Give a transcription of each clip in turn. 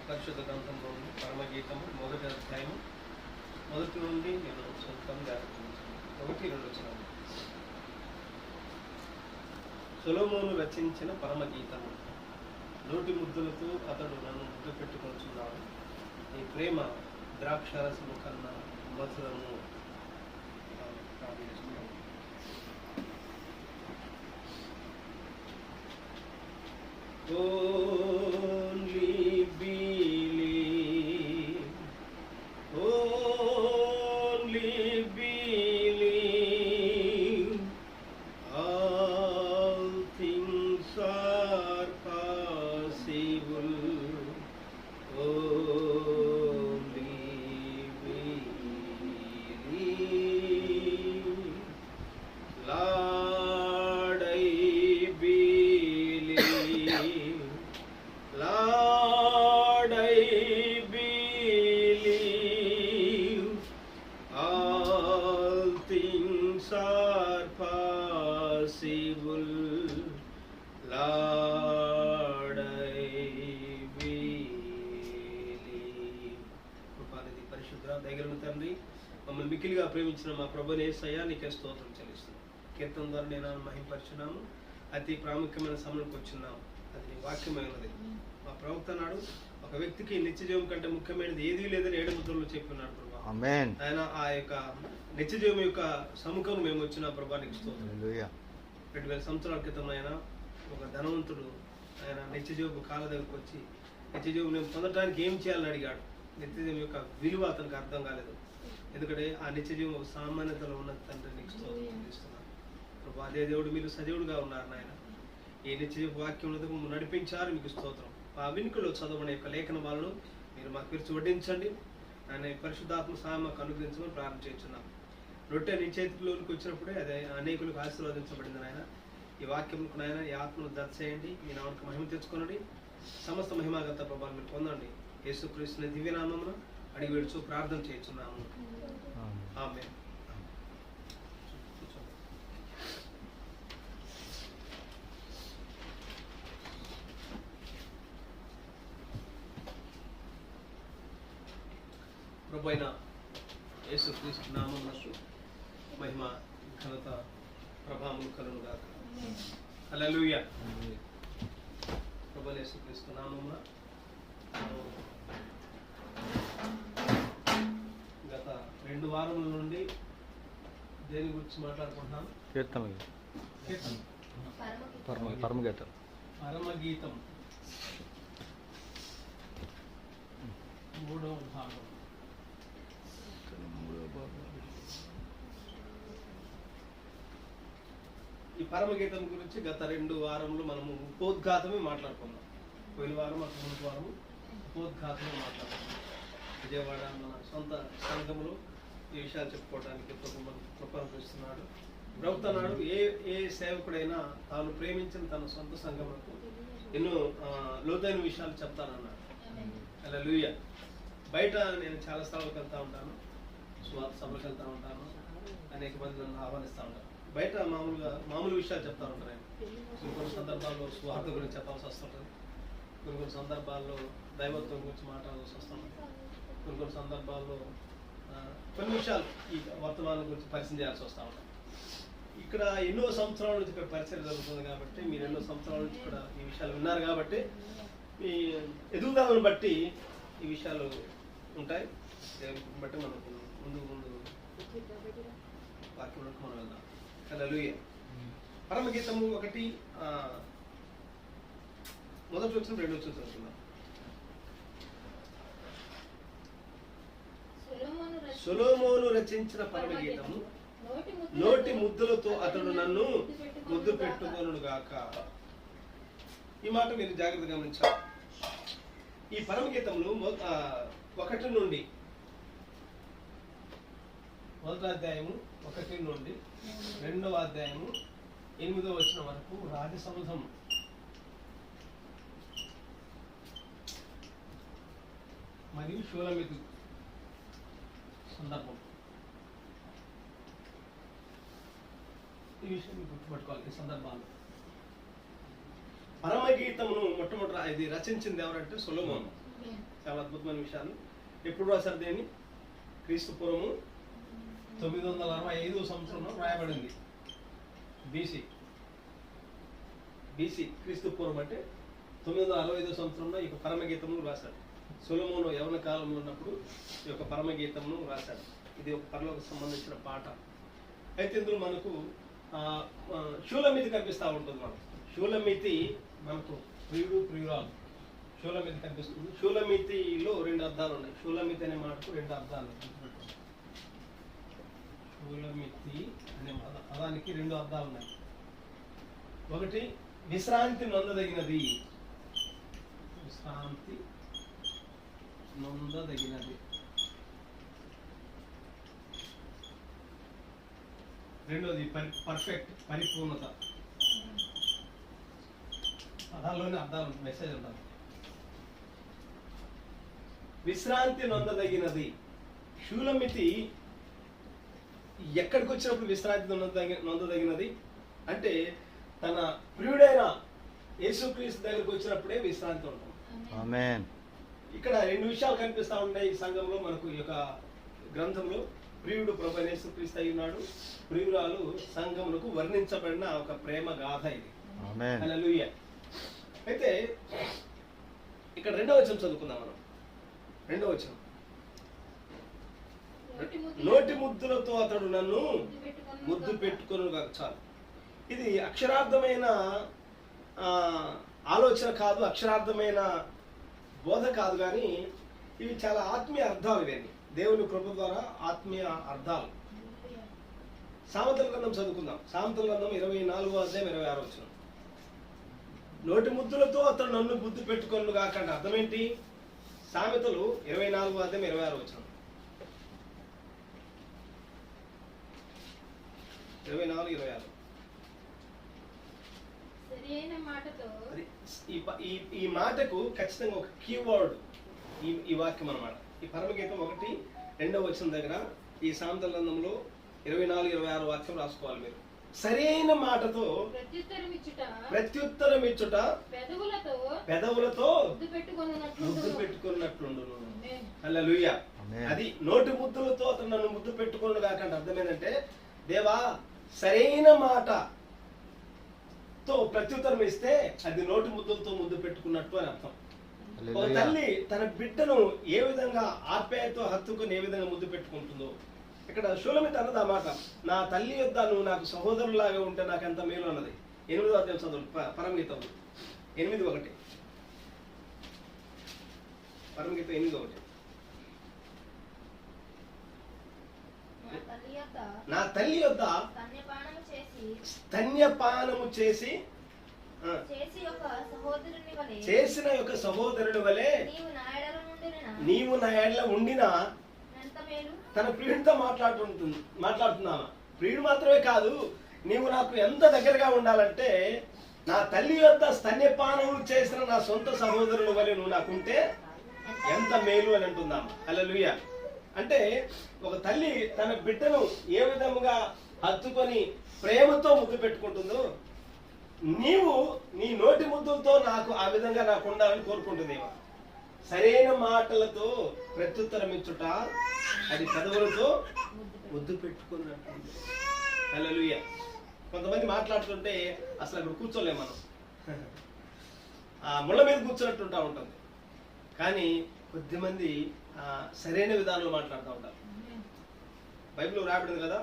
పరిశుద్ధ గ్రంథంలోని పరమగీతము 1వ అధ్యాయము 1 నుండి నేను సొంతంగా 1-2 వచనాలు. సొలొమోను రచించిన పరమగీతము. నోటి ముద్దులతో అతడు నన్ను ముద్దు పెట్టుకొనుచున్నాడు. నీ ప్రేమ ద్రాక్షారసము కన్నా మధురము. Only believe, only believe, all things are possible, only believe, Lord I believe, Lord I believe, all things are possible, Lord I believe. Krupanidhi పరిశుద్ధ దయగలిగిన తండ్రి, మమ్మల్ని మిక్కిలిగా ప్రేమించిన మా ప్రభువైన యేసయ్యా నీకే స్తోత్రం చెల్లిస్తున్నాం. కీర్తన ద్వారా నేను మహిమపరిచున్నాము. అతి ప్రాముఖ్యమైన సమయంలోకి వచ్చిన్నాము. అది వాక్యమైనది. మా ప్రవక్త నాడు ఒక వ్యక్తికి నిత్య జీవం కంటే ముఖ్యమైనది ఏదీ లేదని 7 ముద్రలు చెప్పినాడు ప్రభా. ఆయన ఆ యొక్క నిత్య జీవం యొక్క సముఖం మేము వచ్చిన ప్రభానికి స్తోత్రం. 2000 సంవత్సరాల క్రితం ఆయన ఒక ధనవంతుడు ఆయన నిత్య జీవపు కాళ్ళ దగ్గరకు వచ్చి నిత్య జీవం నేను పొందడానికి ఏం చేయాలని అడిగాడు. నిత్య జీవం యొక్క విలువ అతనికి అర్థం కాలేదు. ఎందుకంటే ఆ నిత్య జీవం ఒక సామాన్యతలో ఉన్న తండ్రి నీకు స్తోత్రం చెల్లిస్తున్నాను ప్రభా. అదే దేవుడు మీరు సజీవుడుగా ఉన్నారు నాయన. ఈ నిత్య వాక్యం నడిపించారు, మీకు స్తోత్రం. ఆ వినుకలో చదవని యొక్క లేఖన వాళ్ళను మీరు మాకు పిలిచి వడ్డించండి. ఆయన పరిశుద్ధాత్మ సహాయం మాకు అనుగ్రహించమని ప్రార్థన చేస్తున్నాం. రొట్టె నీ చేతిలోనికి వచ్చినప్పుడే అదే అనేకులకు ఆశీర్వదించబడింది నాయన. ఈ వాక్యంకు నాయన ఈ ఆత్మను దర్శేయండి. మీ నామకు మహిమ తెచ్చుకొనండి. సమస్త మహిమాగత ప్రభావం మీరు పొందండి. యేసుక్రీస్తు దివ్యనామమున అడిగి వేడుచు ప్రార్థన చేస్తున్నాము. ఆమేన్. ప్రభు అయిన యేసుక్రీస్తు నామమునకు మహిమ ఘనత ప్రభావములు కలుగును గాక. హల్లెలూయా. ప్రభు యేసుక్రీస్తు నామమున గత 2 వారముల నుండి దేని గురించి మాట్లాడుకుంటున్నాం? పరమగీతం. మూడవ భాగం. ఈ పరమగీతం గురించి గత 2 వారంలో మనము ఉపోద్ఘాతమే మాట్లాడుకున్నాం. పోయిన వారం ముందు వారము ఉపోద్ఘాతమే మాట్లాడుకున్నాం. విజయవాడ మన సొంత సంఘంలో ఈ విషయాలు చెప్పుకోవడానికి ప్రపంచిస్తున్నాడు. ప్రభుత్వనాడు ఏ సేవకుడైనా తాను ప్రేమించిన తన సొంత సంఘములకు ఎన్నో లోతైన విషయాలు చెప్తానన్నాడు. హల్లెలూయా. బయట నేను చాలా స్థలాలకు వెళ్తూ ఉంటాను, స్వార్థ సభలకు వెళ్తూ ఉంటాను, అనేక మంది నన్ను ఆహ్వానిస్తూ ఉంటాను. బయట మామూలు విషయాలు చెప్తా ఉంటారు. కొన్ని సందర్భాల్లో స్వార్థ గురించి చెప్పాల్సి వస్తుంటుంది. కొన్ని సందర్భాల్లో దైవత్వం గురించి మాట్లాడాల్సి వస్తుంది. కొన్ని సందర్భాల్లో కొన్ని విషయాలు ఈ వర్తమానం గురించి పరిచయం చేయాల్సి వస్తూ ఉంటాయి. ఇక్కడ ఎన్నో సంవత్సరాల నుంచి ఇక్కడ పరిచయం జరుగుతుంది కాబట్టి మీరు ఎన్నో సంవత్సరాల నుంచి ఇక్కడ ఈ విషయాలు విన్నారు కాబట్టి మీ ఎదుగుదలను బట్టి ఈ విషయాలు ఉంటాయి. దేవుని బట్టి మనకు ముందు వాక్యంలోకి మనం వెళ్దాం. హల్లెలూయా. పరమగీతము 1 మొదటి వచ్చిన 2 వచ్చిన చదువుతున్నాం. సొలొమోను రచించిన పరమగీతము. నోటి ముద్దులతో అతడు నన్ను ముద్దు పెట్టుకొనును గాక. ఈ మాట మీరు జాగ్రత్తగా గమనించాలి. ఈ పరమగీతములు 1 నుండి 1వ అధ్యాయము 1 నుండి 2వ అధ్యాయము 8వ వచనం వరకు రాజసముద్రం మరియు షూలమితు సందర్భం. ఈ విషయం గుర్తుపట్టుకోవాలి. ఈ సందర్భాలు పరమగీతమును మొట్టమొదట ఇది రచించింది ఎవరంటే సొలొమోను. చాలా అద్భుతమైన విషయాలు. ఎప్పుడు రాశారు దీన్ని? క్రీస్తు పూర్వము 965 సంవత్సరంలో రాయబడింది. బీసీ క్రీస్తు పూర్వం అంటే 965 సంవత్సరంలో ఈ పరమగీతమును రాశాడు. సొలొమోను యవన కాలంలో ఉన్నప్పుడు ఈ యొక్క పరమగీతమును రాశాడు. ఇది ఒక పరలోకి సంబంధించిన పాట. అయితే ఇందులో మనకు షూలమితి కనిపిస్తూ ఉంటుంది. మనకు షూలమితి, మనకు ప్రియుడు ప్రియురాలు, షూలమితి కనిపిస్తుంది. షూలమితిలో 2 అర్థాలు ఉన్నాయి. షూలమితి అనే మాటకు 2 అర్థాలు. షూలమితి అనే పదానికి 2 అర్థాలు ఉన్నాయి. ఒకటి విశ్రాంతి నొందదగినది, విశ్రాంతి నొందదగినది. రెండోది పర్ఫెక్ట్, పరిపూర్ణత. పదాల్లోనే అర్థాలు, మెసేజ్ ఉంటుంది. విశ్రాంతి నొందదగినది. షూలమితి ఎక్కడికి వచ్చినప్పుడు విశ్రాంతి నొందదగినది అంటే తన ప్రియుడైన యేసుక్రీస్తు దగ్గరికి వచ్చినప్పుడే విశ్రాంతి ఉంటుంది. ఆమేన్. ఇక్కడ 2 విషయాలు కనిపిస్తా ఉంటాయి ఈ సంఘంలో మనకు. ఈ యొక్క గ్రంథంలో ప్రియుడు ప్రభువైన యేసుక్రీస్తు అయి ఉన్నాడు, ప్రియురాలు సంఘమునకు వర్ణించబడిన ఒక ప్రేమ గాథ ఇది. ఆమేన్. హల్లెలూయా. అయితే ఇక్కడ 2వ వచనం చదువుకుందాం మనం. 2వ వచనం, నోటి ముద్దులతో అతడు నన్ను ముద్దు పెట్టుకొను గాక. చాలు. ఇది అక్షరార్థమైన ఆలోచన కాదు, అక్షరార్థమైన బోధ కాదు, కానీ ఇవి చాలా ఆత్మీయ అర్థాలు. ఇవన్నీ దేవుని కృప ద్వారా ఆత్మీయ అర్థాలు. సామెతల గ్రంథం చదువుకుందాం. సామెతల గ్రంథం 24వ అధ్యాయం 26వ వచనం. నోటి ముద్దులతో అతడు నన్ను ముద్దు పెట్టుకొను గాక అంటే అర్థం ఏంటి? సామెతలు 24వ అధ్యాయం 26వ వచనం. 24-26. ఈ మాటకు ఖచ్చితంగా ఒక కీవర్డ్ ఈ వాక్యం అన్నమాట. ఈ పరమగీతం 1-2వ వచనం దగ్గర ఈ సామెతల గ్రంథంలో 24-26 వాక్యం రాసుకోవాలి మీరు. సరైన మాటతో ప్రత్యుత్తరం ఇచ్చుట పెదవులతో ముద్దు పెట్టుకున్నట్లుండును. హల్లెలూయా. అది నోటి ముద్దులతో అతను నన్ను ముద్దు పెట్టుకున్నాడు కాకంటే అర్థం ఏంటంటే, దేవా సరైన మాటతో ప్రత్యుత్తరం ఇస్తే అది నోటి ముద్దులతో ముద్దు పెట్టుకున్నట్టు అని అర్థం. ఒక తల్లి తన బిడ్డను ఏ విధంగా ఆప్యాయతో హత్తుకుని ఏ విధంగా ముద్దు పెట్టుకుంటుందో ఇక్కడ షూలమితి అన్నది ఆ మాట. నా తల్లి యొద్ద నువ్వు నాకు సహోదరులాగా ఉంటే నాకు ఎంత మేలు అన్నది. 8వ అధ్యాయం చదువు పరమగీతం 8:1. పరమగీతం 8:1. నా తల్లి యొద్ద స్తన్యపానము చేసిన యొక్క సహోదరుని వలె నీవు నా ఎడల ఉండినా తన ప్రియుడితో మాట్లాడుతున్నాను. ప్రియుడు మాత్రమే కాదు, నీవు నాకు ఎంత దగ్గరగా ఉండాలంటే నా తల్లి యొద్ద స్తన్యపానములు చేసిన నా సొంత సహోదరుని వలె నువ్వు నాకుంటే ఎంత మేలు అని అంటున్నాము. హల్లెలూయా. అంటే ఒక తల్లి తన బిడ్డను ఏ విధముగా హత్తుకొని ప్రేమతో ముద్దు పెట్టుకుంటుందో నీవు నీ నోటి ముద్దులతో నాకు ఆ విధంగా నాకు ఉండాలని కోరుకుంటుందేమో. సరైన మాటలతో ప్రత్యుత్తరం ఇచ్చుట అది పెదవులతో ముద్దు పెట్టుకున్నట్టు. హల్లెలూయా. కొంతమంది మాట్లాడుతుంటే అసలు అక్కడ కూర్చోలేము మనం, ముళ్ళ మీద కూర్చున్నట్టుంటా ఉంటుంది. కానీ కొద్దిమంది సరైన విధానంలో మాట్లాడుతూ ఉంటారు. బైబిల్లో రాబడింది కదా,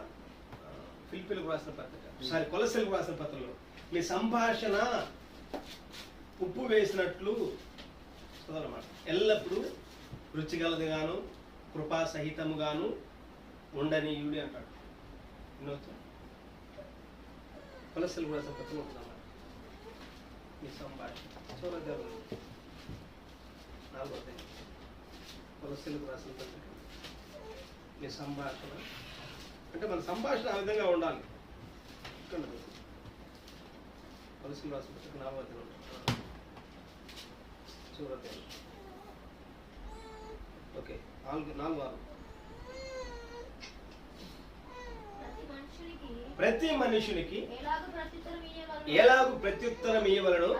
ఫిలిప్పీలకు రాసిన పత్రిక, కొలస్సీలకు రాసిన పత్రికలో మీ సంభాషణ ఉప్పు వేసినట్లు అన్నమాట, ఎల్లప్పుడూ రుచిగలదిగాను కృపా సహితముగాను ఉండనీయుడి అంటాడు. కొలస్సీలకు రాసిన పత్రిక ఉంటుందన్నమాట. మీ సంభాషణ చూడదేవుడు 4వ అధ్యాయం కొలస్సీలకు రాసిన పత్రిక. మీ సంభాషణ అంటే మన సంభాషణ ఆ విధంగా ఉండాలి. కొలస్సీలకు రాసిన పత్రిక 4వ అధ్యాయం చూడదే. ఓకే, 4:6. ప్రతి మనుషునికి ఎలాగు ప్రత్యుత్తరం ఇయ్యవలెను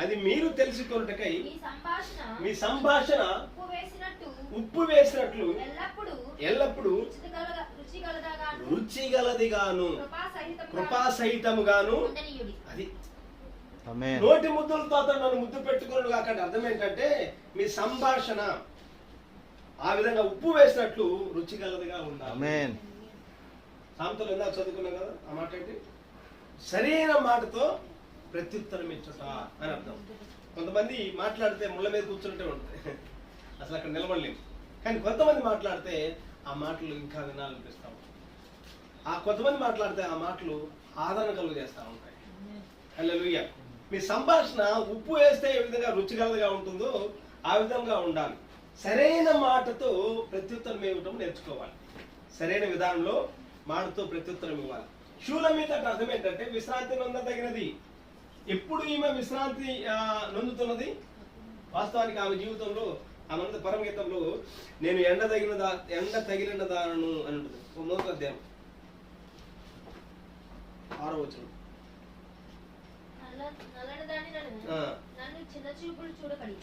అది మీరు తెలుసుకొనుటకై మీ సంభాషణ ఉప్పు వేసినట్లు ఎల్లప్పుడూ రుచిగలదిగాను కృపాసహితముగాను. అది నోటి ముద్దులతో అతను నన్ను ముద్దు పెట్టుకున్నాడు కాకండి. అర్థం ఏంటంటే మీ సంభాషణ ఆ విధంగా ఉప్పు వేసినట్లు రుచిగలదిగా ఉండాలి. సామెతలు ఇందాక చదువుకున్నాం కదా, ఆ మాట ఏంటి? సరైన మాటతో ప్రత్యుత్తరం ఇచ్చుట అని అర్థం. కొంతమంది మాట్లాడితే ముళ్ళ మీద కూర్చుంటే ఉంటుంది, అసలు అక్కడ నిలబడలేము. కానీ కొంతమంది మాట్లాడితే ఆ మాటలు ఇంకా వినాలనిపిస్తాం. ఆ కొంతమంది మాట్లాడితే ఆ మాటలు ఆదరణ కలుగు చేస్తూ ఉంటాయి. హల్లెలూయా. మీ సంభాషణ ఉప్పు వేస్తే ఏ విధంగా రుచిగలదిగా ఉంటుందో ఆ విధంగా ఉండాలి. సరైన మాటతో ప్రత్యుత్తరం ఇవ్వటం నేర్చుకోవాలి. సరైన విధానంలో మాటతో ప్రత్యుత్తరం ఇవ్వాలి. షూలమీత అంటే అర్థం ఏంటంటే విశ్రాంతి నొందదగినది. ఎప్పుడు ఈమె విశ్రాంతి నొందుతున్నది? వాస్తవానికి ఆమె జీవితంలో ఆమె పరమగీతంలో నేను ఎండ తగిలిన దానను అని ఉంటుంది. 9వ అధ్యాయం 6వ వచనం.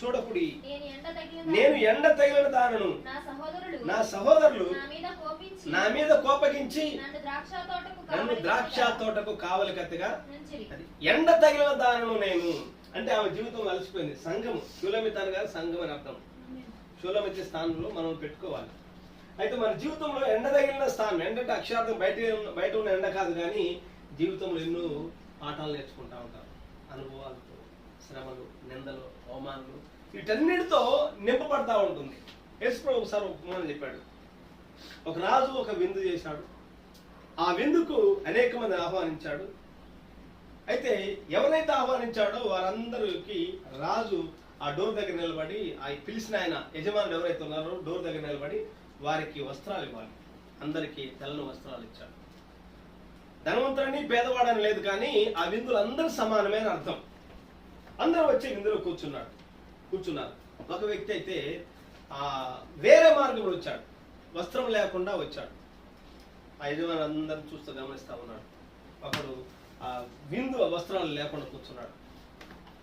చూడకుడి, నేను ఎండ తగిలిన దానను, నా సహోదరులు నా మీద కోపగించి నన్ను ద్రాక్ష తోటకు కావలి కత్తిగా. ఎండ తగిలిన దానను నేను అంటే ఆమె జీవితం అలసిపోయింది. సంఘం, షూలమిత అనగా సంఘం అని అర్థం. షూలమిత స్థానంలో మనం పెట్టుకోవాలి. అయితే మన జీవితంలో ఎండ తగిలిన స్థానం, ఎండంటే అక్షరార్థం బయట ఉన్న ఎండ కాదు, కానీ జీవితంలో ఎన్నో పాఠాలు నేర్చుకుంటా ఉంటారు. అనుభవాలతో, శ్రమలు, నిందలు, అవమానాలు, వీటన్నిటితో నింపబడతా ఉంటుంది. యేసుప్రభు ఒకసారి ఉపమానం చెప్పాడు. ఒక రాజు ఒక విందు చేశాడు. ఆ విందుకు అనేక మంది ఆహ్వానించాడు. అయితే ఎవరైతే ఆహ్వానించాడో వారందరికి రాజు ఆ డోర్ దగ్గర నిలబడి, ఆ పిలిచిన ఆయన యజమానుడు ఎవరైతే ఉన్నారో డోర్ దగ్గర నిలబడి వారికి వస్త్రాలు ఇవ్వాలి. అందరికీ తెల్లని వస్త్రాలు ఇచ్చాడు. ధనవంతుడని పేదవాడని లేదు, కానీ ఆ విందులు అందరూ సమానమైన అర్థం. అందరూ వచ్చి విందులో కూర్చున్నారు. ఒక వ్యక్తి అయితే వేరే మార్గంలో వచ్చాడు, వస్త్రం లేకుండా వచ్చాడు. ఆ యజమాని అందరూ చూస్తూ గమనిస్తా ఉన్నాడు. ఒకడు ఆ విందు వస్త్రాలు లేకుండా కూర్చున్నాడు.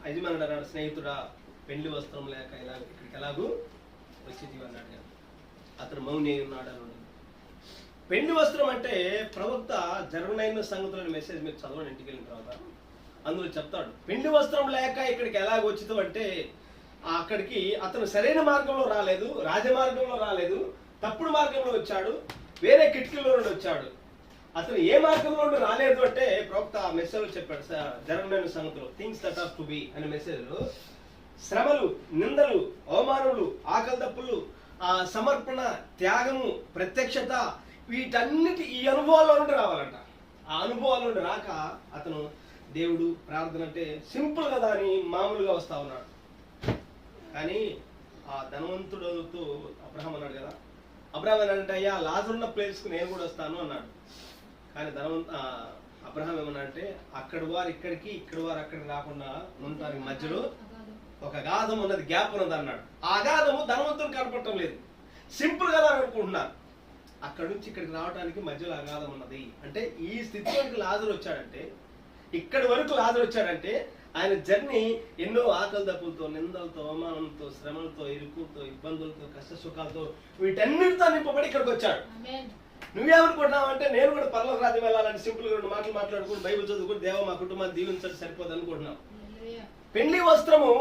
యజమానుడు అన్నాడు, స్నేహితుడా, పెళ్లి వస్త్రం లేక ఇక్కడికి ఎలాగూ వచ్చింది అన్నాడు. అతను మౌని ఉన్నాడు అన్నాడు. పెళ్లి వస్త్రం అంటే ప్రవక్త జరగనైన సంగతులను మెసేజ్ మీరు చదవండి ఇంటికి వెళ్ళిన తర్వాత. అందులో చెప్తాడు, పెళ్లి వస్త్రం లేక ఇక్కడికి ఎలాగ వచ్చిందో అంటే అక్కడికి అతను సరైన మార్గంలో రాలేదు, రాజమార్గంలో రాలేదు, తప్పుడు మార్గంలో వచ్చాడు, వేరే కిటికీలో నుండి వచ్చాడు. అతను ఏ మార్గంలో నుండి రాలేదు అంటే ప్రవక్త ఆ మెసేజ్ చెప్పాడు, జరగనైన సంగతులు, things that are to be అనే మెసేజ్లో శ్రమలు, నిందలు, అవమానములు, ఆకలి దప్పులు, సమర్పణ, త్యాగము, ప్రత్యక్షత, వీటన్నిటి ఈ అనుభవాల నుండి రావాలంట. ఆ అనుభవాల నుండి రాక అతను దేవుడు ప్రార్థన అంటే సింపుల్ కదా అని మామూలుగా వస్తా ఉన్నాడు. కానీ ఆ ధనవంతుడుతో అబ్రహాం అన్నాడు కదా, అబ్రహాం అన్నాడంటే అయ్యా లాజరున్న ప్లేస్కు నేను కూడా వస్తాను అన్నాడు. కానీ అబ్రహాం ఏమన్నా అంటే అక్కడి వారు ఇక్కడికి, ఇక్కడి వారు అక్కడికి రాకుండా ఉండటానికి మధ్యలో ఒక అగాధం ఉన్నది, గ్యాప్ ఉన్నది అన్నాడు. ఆ అగాధము ధనవంతుడు కనపడటం లేదు, సింపుల్ కదా అనుకుంటున్నారు. అక్కడి నుంచి ఇక్కడికి రావడానికి మధ్యలో అగాధం ఉన్నది. అంటే ఈ స్థితిలోకి లాజరు వచ్చాడంటే, ఇక్కడి వరకు లాజరు వచ్చాడంటే ఆయన జర్నీ ఎన్నో ఆకలి దప్పులతో, నిందలతో, అవమానంతో, శ్రమలతో, ఇరుకులతో, ఇబ్బందులతో, కష్ట సుఖాలతో, వీటన్నిటితో నింపబడి ఇక్కడికి వచ్చాడు. నువ్వేమనుకుంటున్నావు అంటే నేను కూడా పరలోక రాజ్యం వెళ్ళాలంటే సింపుల్ గా 2 మాటలు మాట్లాడుకుని బైబిల్ చదువుకుని దేవ మా కుటుంబాన్ని దీవించడం సరిపోదు అనుకుంటున్నావు. పెళ్లి వస్త్రము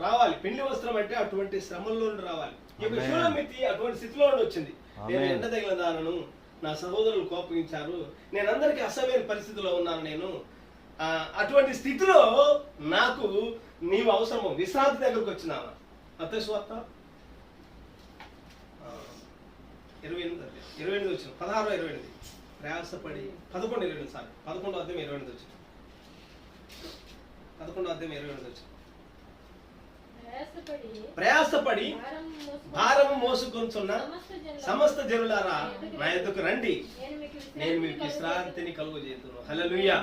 రావాలి. పెళ్లి వస్త్రం అంటే అటువంటి శ్రమంలో నుండి రావాలి. ఈ యొక్క షూలమితి అటువంటి స్థితిలో నుండి వచ్చింది. నేను ఎండ తగిలిన దానను, నా సహోదరులు కోపగించారు, నేను అందరికీ అసహ్యమైన పరిస్థితిలో ఉన్నాను. నేను అటువంటి స్థితిలో నాకు నీవు అవసరము, విశ్రాంతి దగ్గరకు వచ్చినావా? మత్తయి సువార్త 28 వచ్చిన 16:28 ప్రయాసపడి 11:28 అధ్యాయం 28 వచ్చిన 11వ అధ్యాయం 28 వచ్చిన ప్రయాసపడి భారము మోసుకొనుచున్న సమస్త జనులారా నా యొద్దకు రండి, నేను మీకు విశ్రాంతిని కలుగజేయుదును. హల్లెలూయా.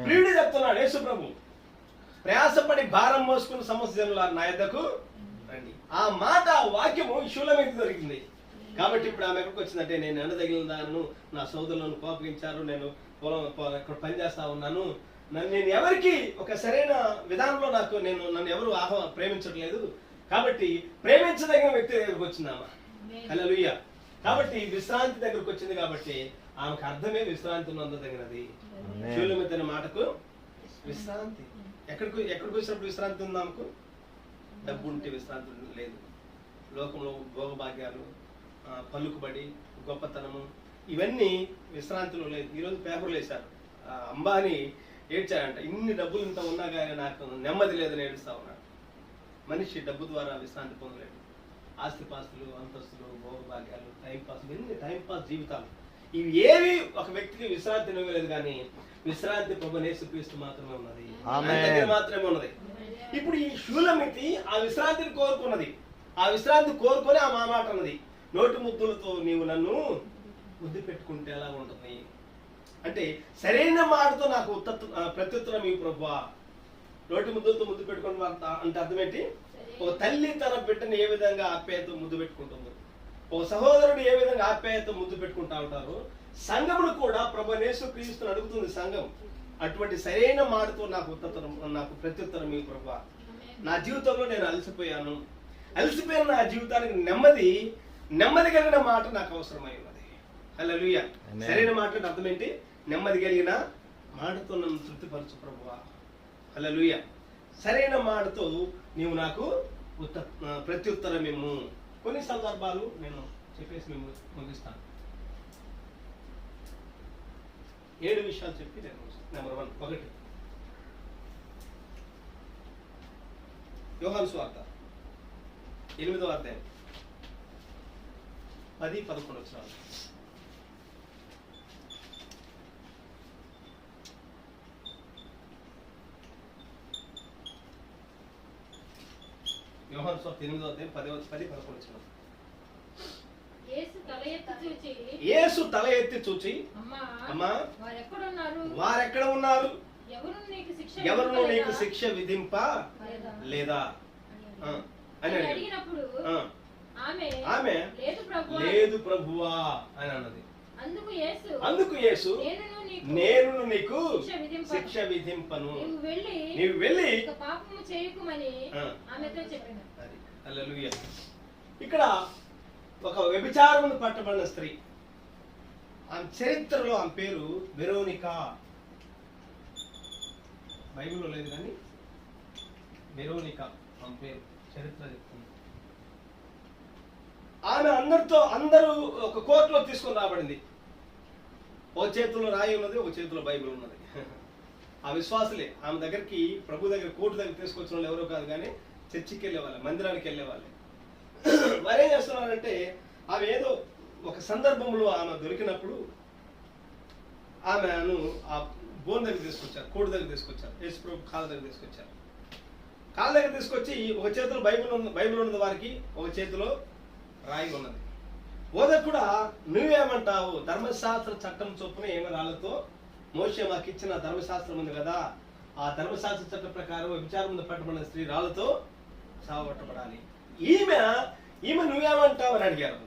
ప్రియుడు చెప్తున్నాడు యేసు ప్రభు, ప్రయాసపడి భారం మోసుకున్న సమస్త జనులారా నా యొద్దకు రండి. ఆ మాట వాక్యము షూలమితి దొరికింది. కాబట్టి ఇప్పుడు ఆమె ఎక్కడికి వచ్చిందంటే నేను ఎండ తగిలిన దాన్ని, నా సోదరులను కోపగించారు, నేను పొలం ఇక్కడ పనిచేస్తా ఉన్నాను, నేను ఎవరికి ఒక సరైన విధానంలో నన్ను ఎవరు ప్రేమించట్లేదు, కాబట్టి ప్రేమించదగిన వ్యక్తి దగ్గరకు వచ్చిందామా. హల్లెలూయా. కాబట్టి విశ్రాంతి దగ్గరకు వచ్చింది, కాబట్టి ఆమెకు అర్థమే విశ్రాంతి పొందదగినది. షూలమిత్ అనే మాటకు విశ్రాంతి. ఎక్కడికి వచ్చినప్పుడు విశ్రాంతి ఉంది ఆమెకు? డబ్బు ఉంటే విశ్రాంతి లేదు. లోకంలో భోగభాగ్యాలు, పలుకుబడి, గొప్పతనము, ఇవన్నీ విశ్రాంతిలో లేదు. ఈరోజు పేపర్లు వేశారు, అంబానీ ఏడ్చాడంట, ఇన్ని డబ్బులు ఇంత ఉన్నా కానీ నాకు నెమ్మది లేదని ఏడుస్తా ఉన్నాడు. మనిషి డబ్బు ద్వారా విశ్రాంతి పొందలేడు. ఆస్తిపాస్తులు, అంతస్తులు, భోగభాగ్యాలు, టైంపాస్, ఇవన్నీ టైంపాస్ జీవితాలు. ఇవి ఏవి ఒక వ్యక్తికి విశ్రాంతి ఇవ్వలేదు, కానీ విశ్రాంతి ప్రభువైన యేసుక్రీస్తు మాత్రమే ఉన్నది, మాత్రమే ఉన్నది. ఇప్పుడు ఈ షూలమితి ఆ విశ్రాంతిని కోరుకున్నది. ఆ విశ్రాంతి కోరుకొని ఆ మాట అన్నది, నోటి ముద్దులతో నీవు నన్ను ముద్దు పెట్టుకుంటే ఎలా ఉంటుంది అంటే, సరైన మాటతో నాకు ప్రత్యుత్తరం ఈ ప్రభువా. నోటి ముద్దులతో ముద్దు పెట్టుకుని అంటే అర్థం ఏంటి? ఓ తల్లి తన బిడ్డను ఏ విధంగా ఆప్యాయత ముద్దు పెట్టుకుంటుందో, ఓ సహోదరుడు ఏ విధంగా ఆప్యాయత ముద్దు పెట్టుకుంటా ఉంటారు, సంఘమును కూడా ప్రభువైన యేసుక్రీస్తుని అడుగుతుంది సంఘం. అటువంటి సరైన మాటతో నాకు ప్రత్యుత్తరం ఈ ప్రభువా. నా జీవితంలో నేను అలసిపోయిన నా జీవితానికి నెమ్మది కలిగిన మాట నాకు అవసరమై ఉన్నది. హల్లెలూయా. సరైన మాట అంటే అర్థం ఏంటి? నెమ్మది కలిగిన మాటతో నన్ను తృప్తిపరచు ప్రభువా. హల్లెలూయా. సరైన మాటతో నీవు నాకు ప్రత్యుత్తరం మేము. కొన్ని సందర్భాలు నేను చెప్పేసి మేము ముగిస్తాను. 7 విషయాలు చెప్పి నేను నెంబర్ 1. 1 యోహాను సువార్త 8వ అధ్యాయం 10-11 వచనాలు. యోహాను సువార్త 8వ అధ్యాయం 10-11 వచనాలు. యేసు తల ఎత్తి చూచి, అమ్మా వారెక్కడ ఉన్నారు? ఎవరు నీకు శిక్ష విధింప లేదా అని అడిగినప్పుడు ఆమె లేదు ప్రభువా అని అన్నది. అందుకు యేసు నేను నీకు శిక్ష విధింపను, నీవు వెళ్ళి పాపము చేయకుమని ఆమెతో చెప్పాను. హల్లెలూయా. ఇక్కడ ఒక వ్యభిచారమును పట్టబడిన స్త్రీ, ఆమె చరిత్రలో ఆమె పేరు వెరోనికా. బైబిల్లో లేదు కానీ వెరోనికా ఆమె పేరు, చరిత్ర చెప్తుంది. ఆమె అందరూ ఒక కోర్టులో తీసుకొని రాబడింది. ఒక చేతిలో రాయి ఉన్నది, ఒక చేతిలో బైబిల్ ఉన్నది. ఆ విశ్వాసులే ఆమె దగ్గరికి, ప్రభు దగ్గర, కోర్టు దగ్గర తీసుకొచ్చిన వాళ్ళు ఎవరో కాదు, కానీ చర్చికి వెళ్ళేవాళ్ళే, మందిరానికి వెళ్ళేవాళ్ళే. మరేం చేస్తున్నారంటే, ఆమె ఏదో ఒక సందర్భంలో ఆమె దొరికినప్పుడు ఆమెను ఆ బోన్ దగ్గర తీసుకొచ్చారు, కోర్టు దగ్గర తీసుకొచ్చారు, యేసు ప్రభు కాళ్ళ దగ్గర తీసుకొచ్చారు. కాళ్ళ దగ్గర తీసుకొచ్చి ఒక చేతిలో బైబిల్ ఉన్నది వారికి, ఒక చేతిలో రాయి ఉన్నది. బోధకుడా నువ్వేమంటావు? ధర్మశాస్త్ర చట్టం చొప్పున ఏమి రాళ్ళతో మోషే మాకు ఇచ్చిన ధర్మశాస్త్రం ఉంది కదా, ఆ ధర్మశాస్త్ర చట్టం ప్రకారం విచారం ముందు పట్టబడిన స్త్రీ రాళ్ళతో చావబట్టబడాలి. ఈమె నువ్వేమంటావు అని అడిగారు.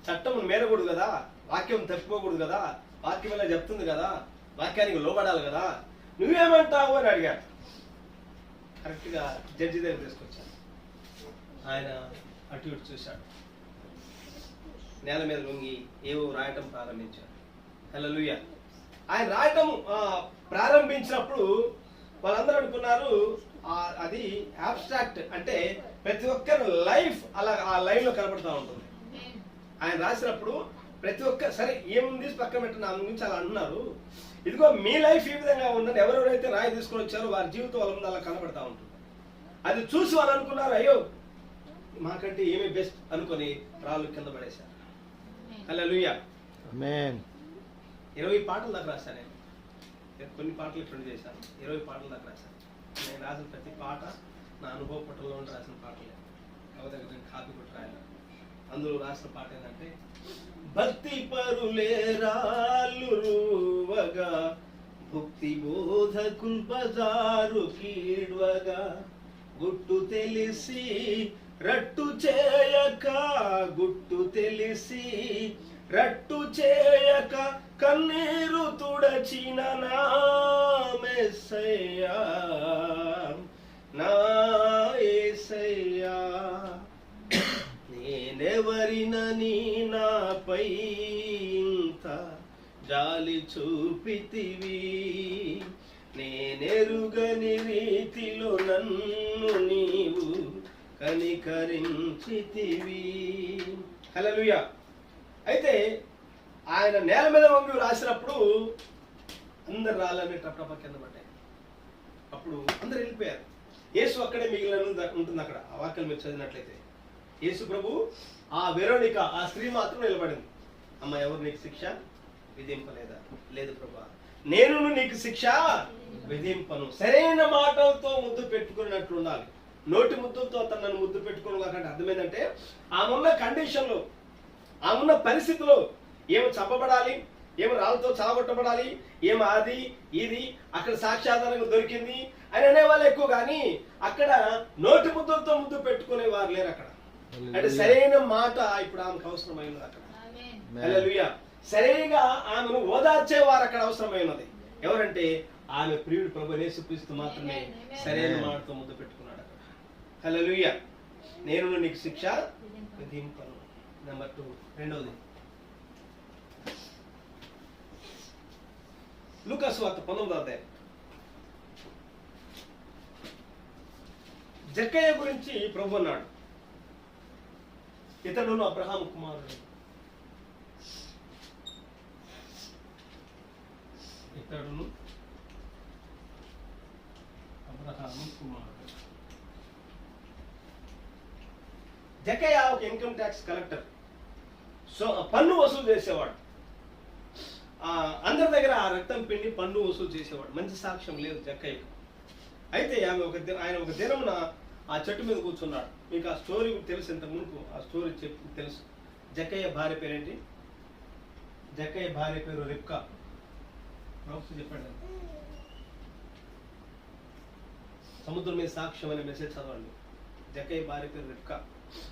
చట్టం మేరకూడదు కదా, వాక్యం తప్పిపోకూడదు కదా, వాక్యం ఇలా చెప్తుంది కదా, వాక్యానికి లోబడాలి కదా, నువ్వేమంటావు అని అడిగారు. కరెక్ట్గా జడ్జి దగ్గర తీసుకొచ్చాను. ఆయన అటు ఇటు చూశాడు, నేల మీద లొంగి ఏవో రాయటం ప్రారంభించాడు. హల్లెలూయా. ఆయన రాయటం ప్రారంభించినప్పుడు వాళ్ళందరూ అనుకున్నారు అది అబ్స్ట్రాక్ట్, అంటే ప్రతి ఒక్కరి లైఫ్ అలా ఆ లైన్ లో కనబడుతూ ఉంటుంది. ఆయన రాసినప్పుడు ప్రతి ఒక్క సరే ఏముంది పక్కన పెట్టిన నా గురించి అలా అంటున్నారు, ఇదిగో మీ లైఫ్ ఈ విధంగా ఉందని ఎవరెవరైతే రాయి తీసుకొని వచ్చారో వారి జీవితం వాళ్ళ ముందు అలా కనబడతా ఉంటుంది. అది చూసి వాళ్ళు అనుకున్నారు, అయ్యో మాకంటే ఏమి బెస్ట్ అనుకొని రాళ్ళు కింద పడేశారు. హల్లెలూయా. ఆమేన్. 20 పాటలు దాకా రాశాను నేను. కొన్ని పాటలు ప్రింట్ చేశాను, 20 పాటలు దాకా రాశాను. నేను రాసిన ప్రతి పాట నా అనుభవ పట్టణంలో ఉండి రాసిన పాటలే, ఎవరి దగ్గర కాపీ కొట్టి రాయాలి. అందులో రాసిన పాట ఏంటంటే, భక్తి పరులే రాళ్ళురువగా భక్తి బోధకుల్ బజారు కీడ్వగా గుట్టు తెలిసి రట్టు చేయక గుట్టు తెలిసి రట్టు చేయక కన్నీరు తుడచిన నా మెస్సయ్యా, నా యేసయ్యా. నేనెవరినని నాపై ఇంత జాలి చూపితివి, నేనెరుగని రీతిలో నన్ను నీవు కనికరించితివి. హల్లెలూయా. అయితే ఆయన నేల మీద వంగి రాసినప్పుడు అందరు రాళ్ళని టపటప కింద పడ్డాయి. అప్పుడు అందరు వెళ్ళిపోయారు. యేసు అక్కడే మిగిలిన ఉంటుంది. అక్కడ ఆ వాక్యాలు మీరు చదివినట్లయితే యేసు ప్రభు, ఆ వెరోనిక, ఆ స్త్రీ మాత్రం నిలబడింది. అమ్మ, ఎవరు నీకు శిక్ష విధింపలేదా? లేదు ప్రభా, నేను నీకు శిక్ష విధింపను. సరైన మాటలతో ముద్దు పెట్టుకున్నట్లు ఉండాలి. నోటి ముద్దులతో అతను నన్ను ముద్దు పెట్టుకుని కాకంటే అర్థమైందంటే ఆమె ఉన్న కండిషన్లో, ఆమె ఉన్న పరిస్థితిలో ఏమి చంపబడాలి, ఏమి రాళ్ళతో చావగొట్టబడాలి, ఏమి అది ఇది అక్కడ సాక్ష్యాధారంగా దొరికింది అని అనేవాళ్ళు ఎక్కువ. కానీ అక్కడ నోటి ముద్దులతో ముద్దు పెట్టుకునే వారు లేరు అక్కడ. అంటే సరైన మాట ఇప్పుడు ఆమెకు అవసరమైనది అక్కడ. హల్లెలూయా. సరిగా ఆమెను ఓదార్చేవారు అక్కడ అవసరమైనది. ఎవరంటే ఆమె ప్రియుడు ప్రభు యేసుక్రీస్తు మాత్రమే సరైన మాటతో ముద్దు పెట్టుకున్నాడు అక్కడ. హల్లెలూయా. నేను నీకు శిక్ష విధింపను. నెంబర్ 2, రెండవది లూకా సువార్త 19వ అధ్యాయం. జక్కయ్య గురించి ప్రభు అన్నాడు, ఇతడును అబ్రహాము కుమారుడు, ఇతడును అబ్రహాము కుమారుడు. జక్కయ్య ఒక ఇన్కమ్ ట్యాక్స్ కలెక్టర్. సో పన్ను వసూలు చేసేవాడు. అందరి దగ్గర ఆ రక్తం పిండి పన్ను వసూలు చేసేవాడు. మంచి సాక్ష్యం లేదు జక్కయ్యకు. అయితే ఆయన ఒక దినమున ఆ చెట్టు మీద కూర్చున్నాడు. మీకు ఆ స్టోరీ తెలుసు, ఇంత మునుపు ఆ స్టోరీ తెలుసు. జక్కయ్య భార్య పేరేంటి? జక్కయ్య భార్య పేరు రిబ్కా. ప్రభుత్వం చెప్పండి. సముద్రం మీద సాక్ష్యం అనే మెసేజ్ చదవండి. జక్కయ్య భార్య పేరు రిబ్కా.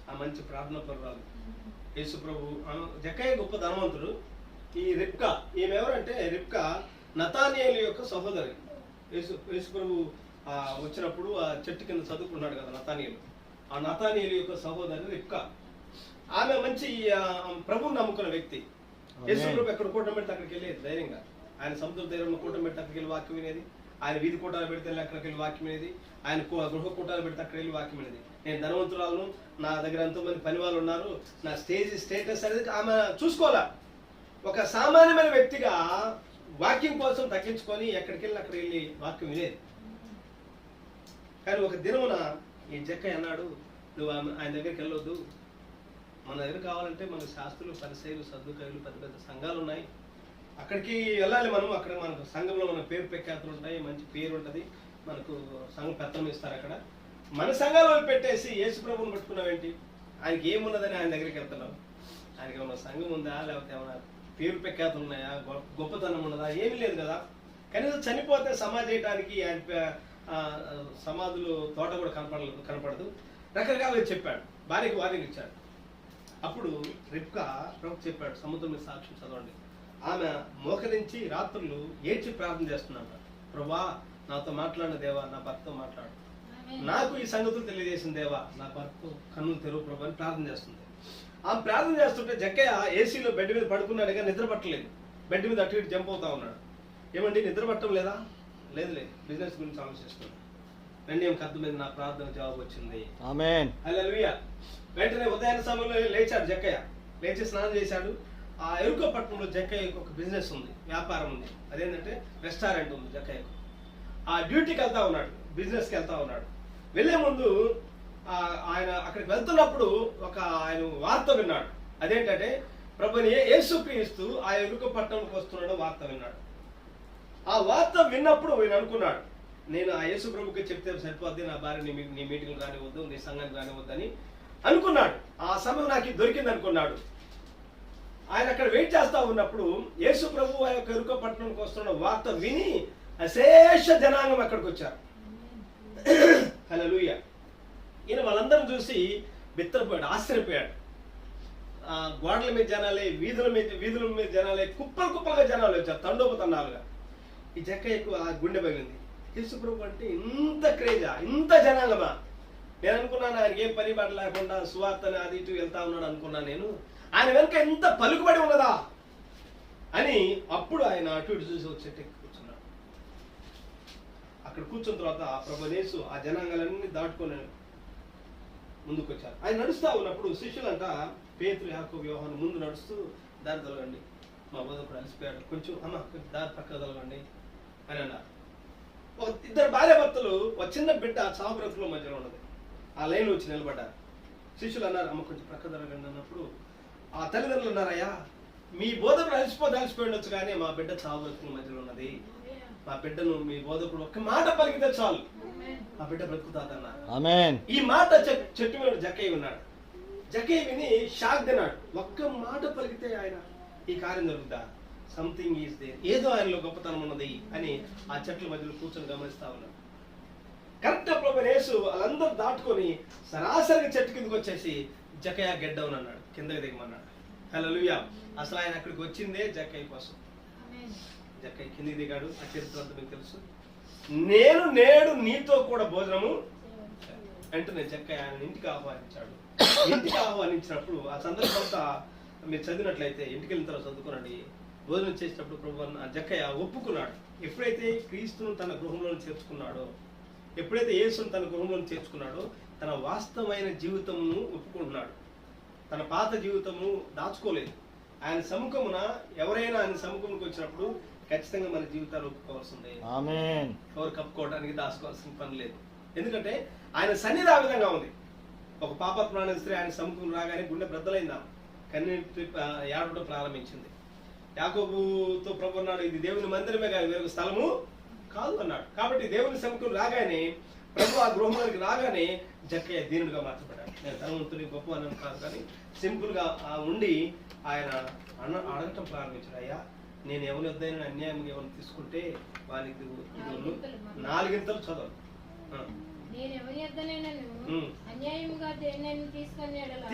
ఆ మంచి ప్రార్థన పరురాలు. యేసు ప్రభు. జక్కయ్య గొప్ప ధనవంతుడు. ఈ రిబ్కా, ఈమె ఎవరంటే రిబ్కా నతానియేలు యొక్క సహోదరి. యేసు ప్రభు వచ్చినప్పుడు ఆ చెట్టు కింద చదువుకున్నాడు కదా నతానియేలు. ఆ నతానియేలు యొక్క సహోదరి రిబ్కా. ఆమె మంచి ప్రభువుని నమ్ముకున్న వ్యక్తి. యేసు ప్రభు ఎక్కడ కూటమి పెడితే అక్కడికి వెళ్ళేది ధైర్యంగా. ఆయన సముద్ర తీరంలో కూటమి పెడితే అక్కడికి వెళ్ళి వాక్యం వినేది. ఆయన వీధి కూటాలు పెడితే అక్కడికి వెళ్ళి వాక్యం వినేది. ఆయన గృహ కూటాలు పెడితే అక్కడికి వెళ్ళి వాక్యం వినేది. నేను ధనవంతురాలను, నా దగ్గర ఎంతో మంది పని వాళ్ళు ఉన్నారు, నా స్టేటస్ అనేది ఆమె చూసుకోవాలా. ఒక సామాన్యమైన వ్యక్తిగా వాక్యం కోసం తగ్గించుకొని ఎక్కడికి వెళ్ళి అక్కడికి వెళ్ళి వాక్యం వినేది. కానీ ఒక దినమున ఈ జక్కయ్య అన్నాడు, నువ్వు ఆయన దగ్గరికి వెళ్ళొద్దు. మన దగ్గర కావాలంటే మనకు శాస్త్రులు, పరిసయ్యులు, సద్దుకాయులు, పెద్ద పెద్ద సంఘాలు ఉన్నాయి. అక్కడికి వెళ్ళాలి మనం. అక్కడ మనకు సంఘంలో మన పేరు ప్రఖ్యాతులు ఉంటాయి, మంచి పేరు ఉంటుంది, మనకు సంఘం పెత్తనం ఇస్తారు. అక్కడ మన సంఘాలు పెట్టేసి యేసు ప్రభువుని పట్టుకున్నావేంటి? ఆయనకి ఏమున్నదని ఆయన దగ్గరికి వెళ్తున్నావు? ఆయనకి ఏమన్నా సంఘం ఉందా, లేకపోతే ఏమన్నా పేరు ప్రఖ్యాతులు ఉన్నాయా, గొప్పతనం ఉన్నదా? ఏమీ లేదు కదా. కనీసం చనిపోతే సమాధి చేయడానికి ఆయన సమాధులు తోట కూడా కనపడదు. రకరకాలుగా చెప్పాడు. భార్యకి వార్నింగ్ ఇచ్చాడు. అప్పుడు రిబ్కా ప్రభు చెప్పాడు, సముద్రం మీద సాక్ష్యం చదవండి. ఆమె మోకరించి రాత్రులు ఏడ్చి ప్రార్థన చేస్తున్నాడు. ప్రభా, నాతో మాట్లాడిన దేవా, నా భర్తతో మాట్లాడు, నాకు ఈ సంగతులు తెలియజేసిన దేవా, నా భర్తతో కన్నులు తెరువు ప్రభు అని ప్రార్థన చేస్తుంది. ఆమె ప్రార్థన చేస్తుంటే జక్కయ్య ఏసీలో బెడ్ మీద పడుకున్నాడు, కానీ నిద్ర పట్టలేదు. బెడ్ మీద అటు ఇటు జంప్ అవుతా ఉన్నాడు. ఏమండి, నిద్ర పట్టడం లేదా? లేదు, బిజినెస్ గురించి ఆలోచిస్తున్నాడు. రెండేం అర్థమైంది, నా ప్రార్థన జవాబు వచ్చింది. ఆమేన్. హల్లెలూయా. వెంటనే ఉదయాన్నే సమయంలో లేచాడు జక్కయ్య. లేచి స్నానం చేశాడు. ఆ ఎరుకపట్నంలో జక్కయ్యకు ఒక బిజినెస్ ఉంది, వ్యాపారం ఉంది. అదేంటంటే రెస్టారెంట్ ఉంది జక్కయ్యకు. ఆ డ్యూటీకి వెళ్తా ఉన్నాడు, బిజినెస్కి వెళ్తా ఉన్నాడు. వెళ్లే ముందు ఆయన అక్కడికి వెళ్తున్నప్పుడు ఆయన వార్త విన్నాడు. అదేంటంటే ప్రభుని యేసుక్రీస్తు ఆ ఎరుకపట్నంకి వస్తున్నాడు వార్త విన్నాడు. ఆ వార్త విన్నప్పుడు ఆయన అనుకున్నాడు, నేను ఆ యేసు ప్రభుకి చెప్తే సరిపోద్ది, నా భార్య నీ మీటింగ్ రానివద్దు, నీ సంఘానికి రానివద్దు అని అనుకున్నాడు. ఆ సమయం నాకు దొరికింది అనుకున్నాడు. ఆయన అక్కడ వెయిట్ చేస్తా ఉన్నప్పుడు యేసు ప్రభు ఆ యొక్క ఎరుకపట్నంకి వస్తున్న వార్త విని అశేష జనాంగం అక్కడికి వచ్చారు. హల్లెలూయా. ఈయన వాళ్ళందరూ చూసి బిత్తరపోయాడు, ఆశ్చర్యపోయాడు. గోడల మీద జనాలే, వీధుల మీద జనాలే, కుప్పలుగా జనాలు వచ్చారు, తండోపతండాలుగా. ఈ జక్కయ్యకు ఆ గుండె పగిలింది. యేసుప్రభు అంటే ఇంత క్రేజా, ఇంత జనాంగమా? నేను అనుకున్నాను ఆయనకి ఏం పని బాట లేకుండా సువార్తని అది ఇటు వెళ్తా ఉన్నాడు అనుకున్నాను నేను. ఆయన వెనుక ఎంత పలుకుబడి ఉన్నదా అని అప్పుడు ఆయన అటు ఇటు చూసి ఒక చెట్టు ఎక్కి కూర్చున్నాడు. అక్కడ కూర్చున్న తర్వాత ప్రభు యేసు ఆ జనాంగాలన్నీ దాటుకొని ముందుకు వచ్చారు. ఆయన నడుస్తా ఉన్నప్పుడు శిష్యులంట పేతురు, యాకోబు, యోహాను ముందు నడుస్తూ దారి తొలగండి, మా బోధకుడు అలసిపోయాడు, కొంచెం కొంచెం దారి పక్కకు తొలగండి అని అన్నారు. ఇద్దరు భార్యాభర్తలు, ఒక చిన్న బిడ్డ చావు బ్రతుకుల మధ్యలో ఉన్నది. ఆ లైన్లో వచ్చి నిలబడ్డారు. శిష్యులు అన్నారు, అమ్మ కొంచెం పక్క తొలగండి అన్నప్పుడు ఆ తల్లిదండ్రులు అన్నారయ్యా, మీ బోధకుడు అలసిపోయి కానీ మా బిడ్డ చావు బ్రతుకుల మధ్యలో ఉన్నది, మా బిడ్డను మీ బోధకుడు ఒక్క మాట పలికితే చాలు, ఆ బిడ్డ బ్రతుకుతాదన్నారు. ఈ మాట చెట్టు మీద జక్కయ్య ఉన్నాడు. జక్కయ్య విని షాక్ తిన్నాడు. ఒక్క మాట పలికితే ఆయన ఈ కార్యం జరుగుతా, సంథింగ్ ఈజ్ దేర్, ఏదో ఆయనలో గొప్పతనం ఉన్నది అని ఆ చెట్ల మధ్యలో కూర్చొని గమనిస్తా ఉన్నాడు. కరెక్ట్ ప్రభు యేసు వాళ్ళందరూ దాటుకొని సరాసరిగా చెట్టు కిందకి వచ్చేసి జక్కయ్య గెట్ డౌన్ అన్నాడు, కిందకి దిగమన్నాడు. హల్లెలూయా. అసలు ఆయన అక్కడికి వచ్చిందే జక్కయ్య కోసం. జక్కయ్య కిందికి దిగాడు. ఆ చరిత్ర అంతా మీకు తెలుసు. నేను నేడు నీతో కూడా భోజనము వెంటనే జక్కయ్య ఆయన ఇంటికి ఆహ్వానించాడు. ఇంటికి ఆహ్వానించినప్పుడు ఆ సందర్భంతా మీరు చదివినట్లయితే, ఇంటికి వెళ్ళిన తర్వాత చదువుకోనండి, భోజనం చేసినప్పుడు ప్రభు జక్కయ్య ఒప్పుకున్నాడు. ఎప్పుడైతే క్రీస్తును తన గృహంలో చేర్చుకున్నాడో, ఎప్పుడైతే యేసును తన గృహంలో చేర్చుకున్నాడో, తన వాస్తవమైన జీవితమును ఒప్పుకుంటున్నాడు. తన పాత జీవితము దాచుకోలేదు. ఆయన సముఖమున ఎవరైనా ఆయన సముఖమునికి వచ్చినప్పుడు ఖచ్చితంగా మన జీవితాలు ఒప్పుకోవాల్సిందే. ఎవరు కప్పుకోవడానికి దాచుకోవాల్సిన పని లేదు. ఎందుకంటే ఆయన సన్నిధి ఆ విధంగా ఉంది. ఒక పాపాత్మైన స్త్రీ ఆయన సముఖం రాగానే గుండె బ్రద్దలైందా, కన్నీటి ఏడవడం ప్రారంభించింది. యాకోబుతో ప్రభు అన్నాడు, ఇది దేవుని మందిరమే కాదు, వేరొక స్థలము కాదు అన్నాడు. కాబట్టి దేవుని సముఖం రాగానే, ప్రభు ఆ గృహంలోకి రాగానే జక్కయ్య దీనుడిగా మార్చబడ్డాడు. నేను ధనవంతుని గొప్ప అన్నం కాదు, కానీ సింపుల్ గా ఉండి ఆయన అడగటం ప్రారంభించాడు. అయ్యా, నేను ఎవరి వద్దైనా అన్యాయంగా ఎవరిని తీసుకుంటే వారికి 4 చదవను,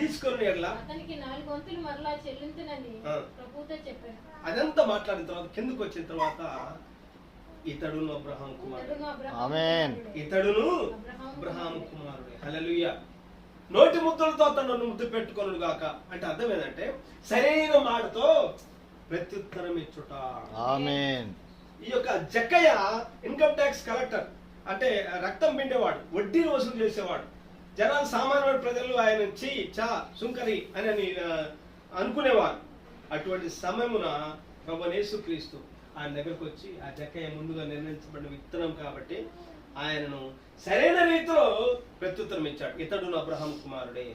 తీసుకొని అదంతా మాట్లాడిన తర్వాత కిందకు వచ్చిన తర్వాత ఇతడును అబ్రహాం కుమారుడు, ఇతడును అబ్రహాం కుమారుడు. హల్లెలూయా. నోటి ముద్దలతో తనను ముద్దు పెట్టుకొనుడు గాక అంటే అర్థం ఏంటంటే సరైన మాటతో ప్రత్యుత్తరం ఇచ్చుట. ఈ యొక్క జక్కయ్య ఇన్కమ్ ట్యాక్స్ కలెక్టర్, అంటే రక్తం పిండేవాడు, వడ్డీని వసూలు చేసేవాడు. జనాలు, సామాన్య ప్రజలు ఆయన చా సుంకరి అని అనుకునేవారు. అటువంటి సమయమున ప్రభువైన యేసుక్రీస్తు ఆయన దగ్గరకు వచ్చి, ఆ జక్కయ్య ముందుగా నిర్ణయించబడిన విత్తనం కాబట్టి ఆయనను సరైన రీతిలో ప్రత్యుత్తరం ఇచ్చాడు. ఇతడును అబ్రహాం కుమారుడే.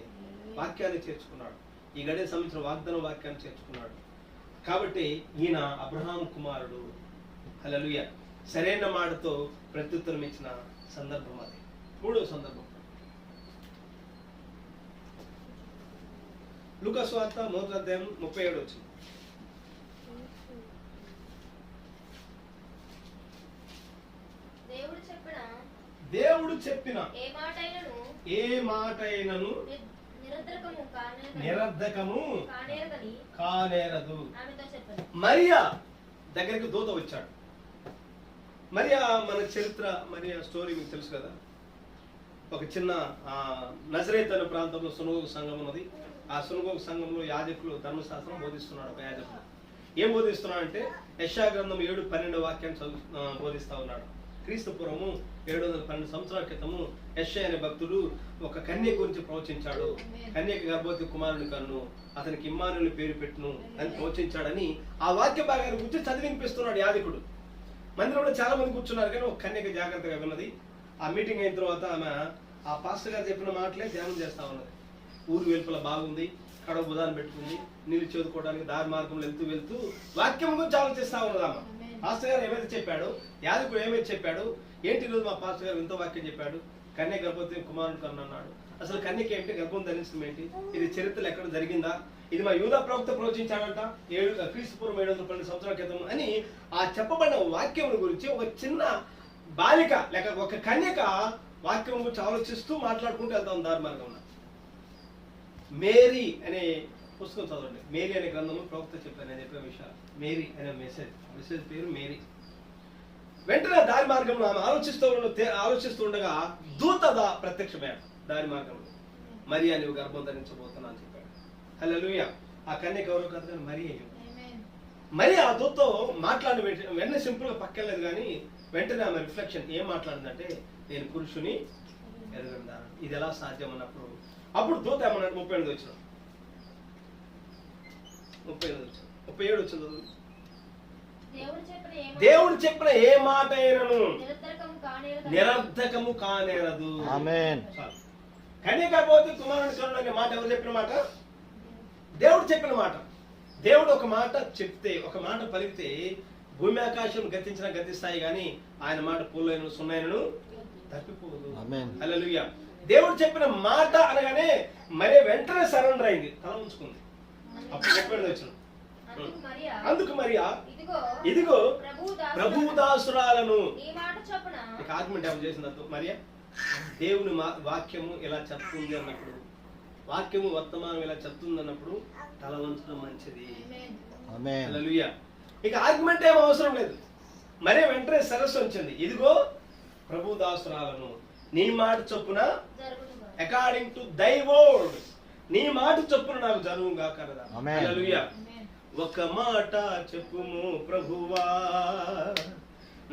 వాక్యాన్ని చేర్చుకున్నాడు. ఈ గడియ సంబంధించిన వాగ్దాన వాక్యాన్ని చేర్చుకున్నాడు. కాబట్టి ఈయన అబ్రహాం కుమారుడు. హల్లెలూయా. సరైన మాటతో ప్రత్యుత్తరం ఇచ్చిన సందర్భం అది. 3వ సందర్భం లూకా సువార్త 1వ అధ్యాయం 37 వచ్చింది. దేవుడు చెప్పిన ఏ మాటైనను నిరర్ధకము కానేరదు. మరియా దగ్గరికి దూత వచ్చాడు. మరియా మన చరిత్ర, మరియా స్టోరీ మీకు తెలుసు కదా. ఒక చిన్న నజరేత్ అనే ప్రాంతంలో సునగోగ సంఘం ఉన్నది. ఆ సునగోగ సంఘంలో యాజకులు ధర్మశాస్త్రం బోధిస్తున్నాడు. ఒక యాజకుడు ఏం బోధిస్తున్నాడు అంటే యెషయా గ్రంథం 7:12 వాక్యాన్ని బోధిస్తా ఉన్నాడు. క్రీస్తు పూర్వము 712 సంవత్సరాల క్రితము యెషయా అనే భక్తుడు ఒక కన్య గురించి ప్రవచించాడు. కన్యకి గర్భవతి కుమారుని కన్ను, అతనికి ఇమ్మానుయేలు పేరు పెట్టును అని ప్రవచించాడని ఆ వాక్య భాగాన్ని గురించి చదివినిపిస్తున్నాడు యాజకుడు. మందిరంలో చాలా మంది కూర్చున్నారు, కానీ ఒక కన్యక జాగ్రత్తగా విన్నది. ఆ మీటింగ్ అయిన తర్వాత ఆమె ఆ పాస్టర్ గారు చెప్పిన మాటలే ధ్యానం చేస్తా ఉన్నది. ఊరు వెలుపల బాగుంది, కడవ బుధాన్ని పెట్టుకుంది, నీళ్ళు చదువుకోవడానికి దారి మార్గంలో వెళ్తూ వాక్యం గురించి ఆలోచిస్తా ఉన్నది ఆమె. పాస్టర్ గారు ఏమైతే చెప్పాడు, యాజకుడు ఏమైతే చెప్పాడు, ఏంటి ఈరోజు మా పాస్టర్ గారు ఇంత వాక్యం చెప్పాడు, కన్య గర్భవతి కుమారుడు కన్ను అన్నాడు. అసలు కన్యకి ఏమిటి, గర్భం ధరించడం ఏంటి, ఇది చరిత్రలో ఎక్కడ జరిగిందా, ఇది మా యూదా ప్రవక్త ప్రవచించాడంట క్రీస్తు పూర్వం 712 సంవత్సరాల క్రితం అని ఆ చెప్పబడిన వాక్యం గురించి ఒక చిన్న బాలిక లేక ఒక కన్యక వాక్యం గురించి ఆలోచిస్తూ మాట్లాడుకుంటూ వెళ్తాం దారి మార్గంలో. మేరీ అనే పుస్తకం చదవండి. మేరీ అనే గ్రంథము ప్రవక్త చెప్పాను నేను చెప్పే విషయాలు. మేరీ అనే మెసేజ్ పేరు మేరీ. వెంటనే దారి మార్గంలో ఆమె ఆలోచిస్తూ ఉండగా దూత ప్రత్యక్షమయ్యాడు దారి మార్గంలో. మరియా నువ్వు గర్భం ధరించబోతున్నా అని చెప్పాడు. హల్లెలూయా. ఆ కన్యక ఎవరో కాదు కానీ మరి ఆ దూతతో మాట్లాడిన వెంటనే సింపుల్ గా పక్కెళ్ళలేదు, కానీ వెంటనే ఆమె రిఫ్లెక్షన్ ఏం మాట్లాడిందంటే, నేను పురుషుని ఎరగను. ఇది ఎలా సాధ్యం అన్నప్పుడు అప్పుడు దూత ఏమన్నాడు? 38 వచ్చిన 37 వచ్చింది. దేవుడు చెప్పిన ఏ మాట అయినను నిరర్ధకము కానేరదు. కన్యకపోతే కుమారుని కనుడు అనే మాట ఎవరు చెప్పిన మాట? దేవుడు చెప్పిన మాట. దేవుడు ఒక మాట చెప్తే, ఒక మాట పలికితే భూమి ఆకాశం గతిస్తాయి, కానీ ఆయన మాట పూలైన సున్నాయనను తప్పిపోదు. హల్లెలూయా. దేవుడు చెప్పిన మాట అనగానే మరి వెంటనే సరెండర్ అయింది, తల ఉంచుకుంది. అప్పుడు చెప్పేది వచ్చిన అందుకు మరియా ఇదిగో ప్రభువు దాసురాలను. ఆర్గ్యుమెంట్ ఏమో చేసింది మరియా. దేవుని వాక్యము ఇలా చెప్తుంది అన్నప్పుడు, వాక్యము వర్తమానం ఇలా చెప్తుంది అన్నప్పుడు తల వంచడం మంచిది. హల్లెలూయా. ఇక ఆర్గ్యుమెంట్ ఏం అవసరం లేదు. మరే వెంటనే సరస్సు వచ్చింది. ఇదిగో ప్రభు దాసురాలను, నీ మాట చొప్పున అకార్డింగ్ టు దై వర్డ్, నీ మాట చొప్పున నాకు జరుగుగా కలదా. హల్లెలూయా. ఒక మాట చెప్పుము ప్రభువా,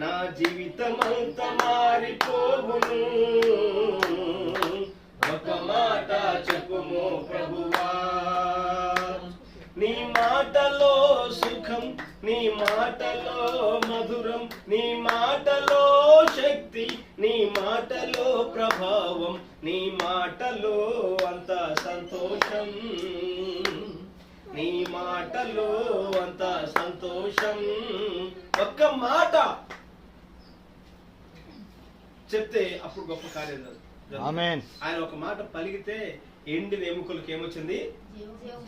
నా జీవితమంత మారిపోవును. ఒక మాట చెప్పుము ప్రభువా, నీ మాటలో సుఖం, నీ మాటలో మధురం, నీ మాటలో శక్తి, నీ మాటలో ప్రభావం, నీ మాటలో అంత సంతోషం, నీ మాటలో అంత సంతోషం. ఒక్క మాట చెప్తే అప్పుడు గొప్ప కార్యం జరుగుతుంది. ఆయన ఒక మాట పలికితే ఎండిన ఎముకలకు ఏమొచ్చింది?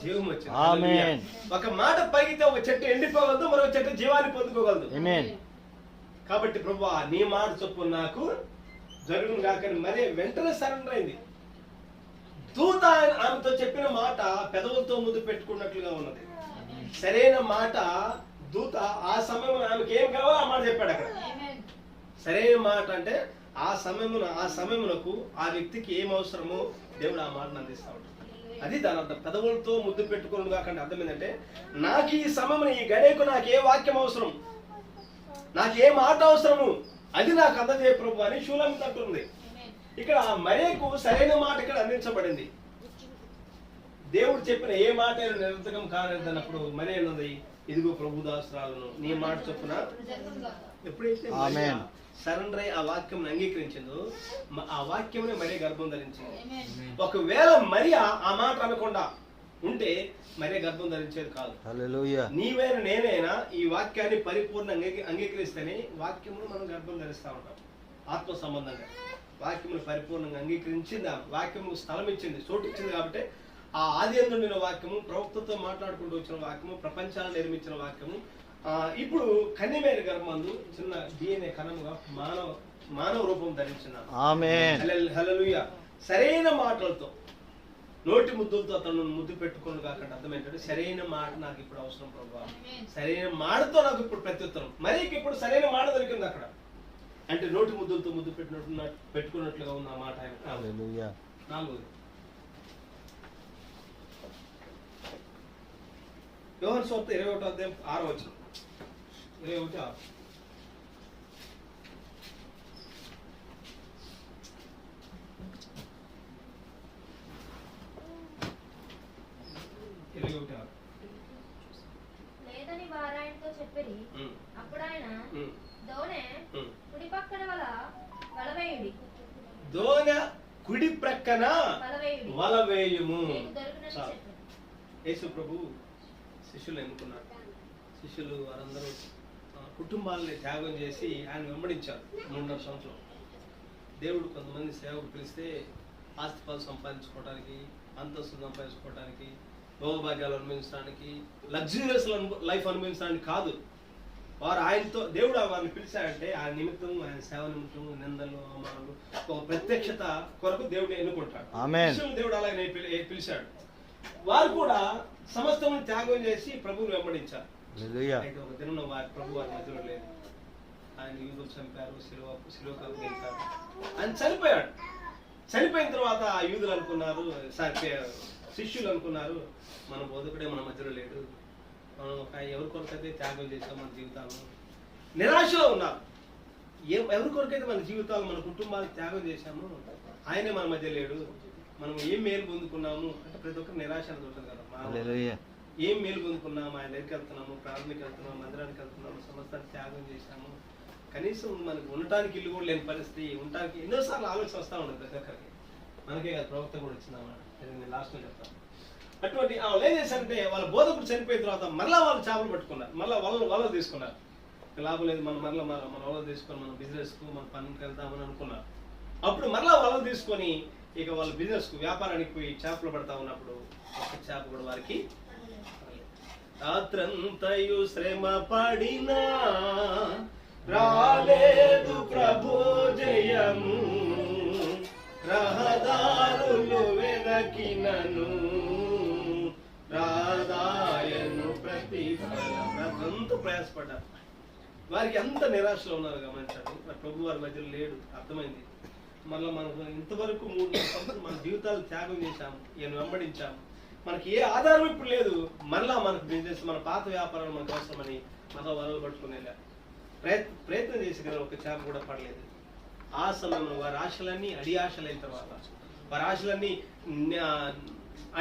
జీవం వచ్చింది. ఒక మాట పలికితే ఒక చెట్టు ఎండిపోగలదు, మరో చెట్టు జీవాన్ని పొందుకోగలదు. కాబట్టి ప్రభువా నీ మాట చొప్పున నాకు జరుగును గాక మరీ వెంటనే సరెండర్ అయింది. దూత ఆమెతో చెప్పిన మాట పెదవులతో ముద్దు పెట్టుకున్నట్లుగా ఉన్నది. సరైన మాట దూత ఆ సమయంలో ఆమెకి ఏం కావాలో ఆ మాట చెప్పాడు అక్కడ. సరైన మాట అంటే ఆ సమయమునకు ఆ వ్యక్తికి ఏం అవసరమో దేవుడు ఆ మాటను అందిస్తా ఉంటాడు. అది దాని అర్థం. పెదవులతో ముద్దు పెట్టుకుని కాకుండా అర్థం ఏంటంటే, నాకు ఈ సమయం ఈ గడియకు నాకు ఏ వాక్యం అవసరం, నాకు ఏ మాట అవసరము, అది నాకు అందజేయ ప్రభు అని షూలమిత అంటుంది. ఇక్కడ ఆ మరియకు సరైన మాట ఇక్కడ అందించబడింది. దేవుడు చెప్పిన ఏ మాట నిరర్థకం కాలేదన్నప్పుడు మరి అన్నది, ఇదిగో ప్రభు దాసురాలను, నీ మాట చొప్పున. ఎప్పుడైతే సరెండర్ అయి ఆ వాక్యం అంగీకరించిందో ఆ వాక్యమే మరీ గర్భం ధరించింది. ఒకవేళ మరి ఆ మాట అనకుండా ఉంటే మరీ గర్భం ధరించేది కాదు. నీవైనా నేనైనా ఈ వాక్యాన్ని పరిపూర్ణంగా అంగీకరిస్తేనే వాక్యమును మనం గర్భం ధరిస్తా ఉంటాం. ఆత్మ సంబంధంగా వాక్యమును పరిపూర్ణంగా అంగీకరించింది, వాక్యము స్థలం ఇచ్చింది, చోటు ఇచ్చింది. కాబట్టి ఆ ఆది యందు ఉండిన వాక్యము, ప్రవక్తతో మాట్లాడుకుంటూ వచ్చిన వాక్యము, ప్రపంచాన్ని నిర్మించిన వాక్యము ఇప్పుడు కన్యమేరీ గర్భమందు చిన్న DNA కణముగా మానవ రూపం ధరించిన. హల్లెలూయా. సరైన మాటలతో నోటి ముద్దులతో అతను ముద్దు పెట్టుకుని కాకుండా అర్థం ఏంటంటే, సరైన మాట నాకు ఇప్పుడు అవసరం ప్రభావ, సరైన మాటతో నాకు ఇప్పుడు ప్రత్యుత్తరం. మరి ఇప్పుడు సరైన మాట దొరికింది అక్కడ. అంటే నోటి ముద్దులతో ముద్దు పెట్టుకున్నట్లుగా ఉన్న మాట ఆయన. 4 యోహాను సువార్త 21వ అధ్యాయం 6వ వచనం. 21:6. లేదని వారాయనతో చెప్పిరి. అప్పుడు ఆయన దోనె కుడి పక్కన వలవేయుడి, దోనె కుడి ప్రక్కన వలవేయుము. యేసు ప్రభు శిష్యులు ఎన్నుకున్నారు. శిష్యులు వారందరూ కుటుంబాలని త్యాగం చేసి ఆయన వెంబడించారు 3.5 సంవత్సరం. దేవుడు కొంతమంది సేవకు పిలిస్తే ఆస్తిపాలు సంపాదించుకోవడానికి, అంతస్తు సంపాదించుకోవడానికి, భోగభాగ్యాలు అనుభవించడానికి, లగ్జూరియస్ లైఫ్ అనుభవించడానికి కాదు. వారు ఆయనతో దేవుడు వారిని పిలిచాడంటే ఆయన నిమిత్తం, ఆయన సేవ నిమిత్తం, నిందలు, అవమానాలు, ఒక ప్రత్యక్షత కొరకు దేవుడు ఎన్నుకుంటాడు. దేవుడు అలాగే పిలిచాడు. వారు కూడా సమస్తము త్యాగం చేసి ప్రభువుని వెంబడించారు. హల్లెలూయా. అయితే ఒక దినం వారి ప్రభు వారి మధ్యలో లేదు. ఆయన యూదులు చంపారు, శిలువకు అప్పగించారు. ఆయన చనిపోయాడు. చనిపోయిన తర్వాత ఆ యూదులు అనుకున్నారు, శిష్యులు అనుకున్నారు, మన బోధకుడే మన మధ్యలో లేడు, మనం ఎవరి కొరకైతే త్యాగం చేసాం మన జీవితాలు, నిరాశలో ఉన్నారు. ఎవరి కొరకైతే మన జీవితాలు మన కుటుంబాలు త్యాగం చేశాము ఆయనే మన మధ్య లేడు, మనం ఏం మేలు పొందుకున్నాము అంటే ప్రతి ఒక్కరు నిరాశ ఉంటుంది కదా. ఏం మేలు పొందుకున్నాము, ఆయన దగ్గరికి వెళ్తున్నాము, ప్రార్థనకి వెళ్తున్నాము, మందిరానికి వెళ్తున్నాము, సమస్తాన్ని త్యాగం చేశాము, కనీసం మనకు ఉండటానికి ఇల్లు కూడా లేని పరిస్థితి, ఉండటానికి ఎన్నోసార్లు ఆలోచన వస్తూ ఉండదు ప్రతి ఒక్కరికి. మనకే కదా ప్రవక్త కూడా వచ్చిందన్నమాట, నేను లాస్ట్లో చెప్తాను. అటువంటి వాళ్ళు ఏం చేశారంటే వాళ్ళ బోధకుడు చనిపోయిన తర్వాత మళ్ళీ వాళ్ళు చేపలు పట్టుకున్నారు, మళ్ళీ వలలు తీసుకున్నారు. లాభం లేదు, మన వలలు తీసుకొని మన బిజినెస్కు మన పనికి వెళ్తామని అనుకున్నారు. అప్పుడు మళ్ళీ వలలు తీసుకొని ఇక వాళ్ళ బిజినెస్కు వ్యాపారానికి పోయి చేపలు పడతా ఉన్నప్పుడు ఒక చేప కూడా వారికి రాత్రంతయు శ్రమ పడినా రాలేదు ప్రభు జయము, రహదారులు వెనకినను రాదాయను ప్రతిఫలం. రాత్రంతా ప్రయాసపడ్డారు. వారికి ఎంత నిరాశలో ఉన్నారు గమనించండి. ప్రభు వారి మధ్యలో లేడు, అర్థమైంది. మళ్ళీ మనకు ఇంతవరకు 3 సంవత్సరాలు మన జీవితాలు త్యాగం చేశాము, ఈయన వెంబడించాము, మనకి ఏ ఆధారం ఇప్పుడు లేదు. మళ్ళా మనకు బిజినెస్ మన పాత వ్యాపారాలు మనకు అవసరమని మళ్ళా వలలు పట్టుకునే ప్రయత్నం చేసి కానీ ఒక చేప కూడా పడలేదు. ఆ సమయంలో వారి ఆశలన్నీ అడియాశలైన తర్వాత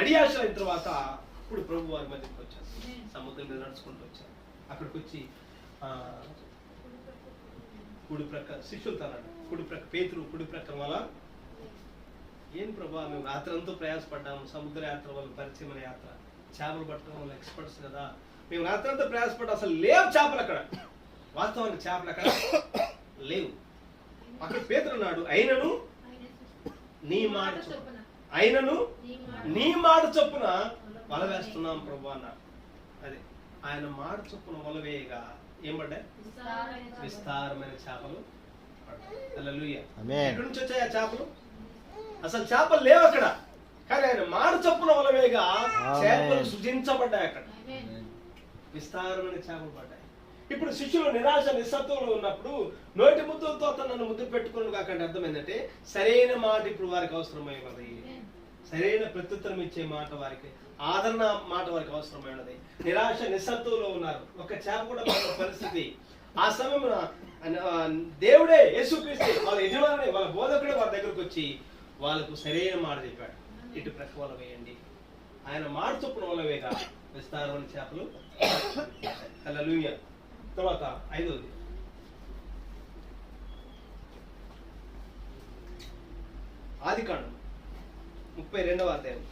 అడియాశలైన తర్వాత ఇప్పుడు ప్రభు వారి మధ్యకి వచ్చారు, సముద్రం మీద నడుచుకుంటూ వచ్చారు. అక్కడికి వచ్చి కుడి ప్రక్క శిష్యులతో అన్నాడు, కుడి ప్రక్క పేతురు కుడి ప్రక్క వల్ల ఏం ప్రభా మేము రాత్రంతా ప్రయాసపడ్డాము, సముద్ర యాత్ర వల్ల పరిచయమైన యాత్ర, చేపలు పట్టడం వల్ల ఎక్స్పర్ట్స్ కదా, మేము రాత్రంతా ప్రయాసపడ్డాం, అసలు లేవు చేపలు అక్కడ, వాస్తవానికి చేపలు అక్కడ లేవు. అక్కడ పేతురు అన్నాడు, అయినను నీ మాట చొప్పున వల వేస్తున్నాం ప్రభు అన్నాడు. అదే ఆయన మాట చొప్పున వల వేయగా ఏం పడ్డాయి? విస్తారమైన చేపలు పడ్డాయి. హల్లెలూయా. ఎక్కడి నుంచి వచ్చాయి ఆ చేపలు? అసలు చేపలు లేవు అక్కడ, కానీ ఆయన మాట చొప్పున వల వేయగా చేపలు సృజించబడ్డాయి. అక్కడ విస్తారమైన చేపలు పడ్డాయి. ఇప్పుడు శిష్యులు నిరాశ నిస్సత్వంలో ఉన్నప్పుడు నోటి ముద్దులతో అతను నన్ను ముద్దు పెట్టుకుని కాకండి అర్థం ఏంటంటే సరైన మాట ఇప్పుడు వారికి అవసరమై ఉన్నది, సరైన ప్రత్యుత్తరం ఇచ్చే మాట వారికి, ఆదరణ మాట వారికి అవసరమై ఉన్నది. నిరాశ నిస్సత్వంలో ఉన్నారు, ఒక చేప కూడా పడిన పరిస్థితి. ఆ సమయంలో దేవుడే యేసుక్రీస్తు వాళ్ళ యజమాని వాళ్ళ బోధకుడే వారి దగ్గరకు వచ్చి వాళ్ళకు సరైన మాట చెప్పాడు, ఇటు ప్రక్క వల వేయండి. ఆయన మాట చొప్పున వల వేయగా విస్తారమైన చేపలు. హల్లెలూయా. తర్వాత 5వది ఆదికాండం 32వ అధ్యాయం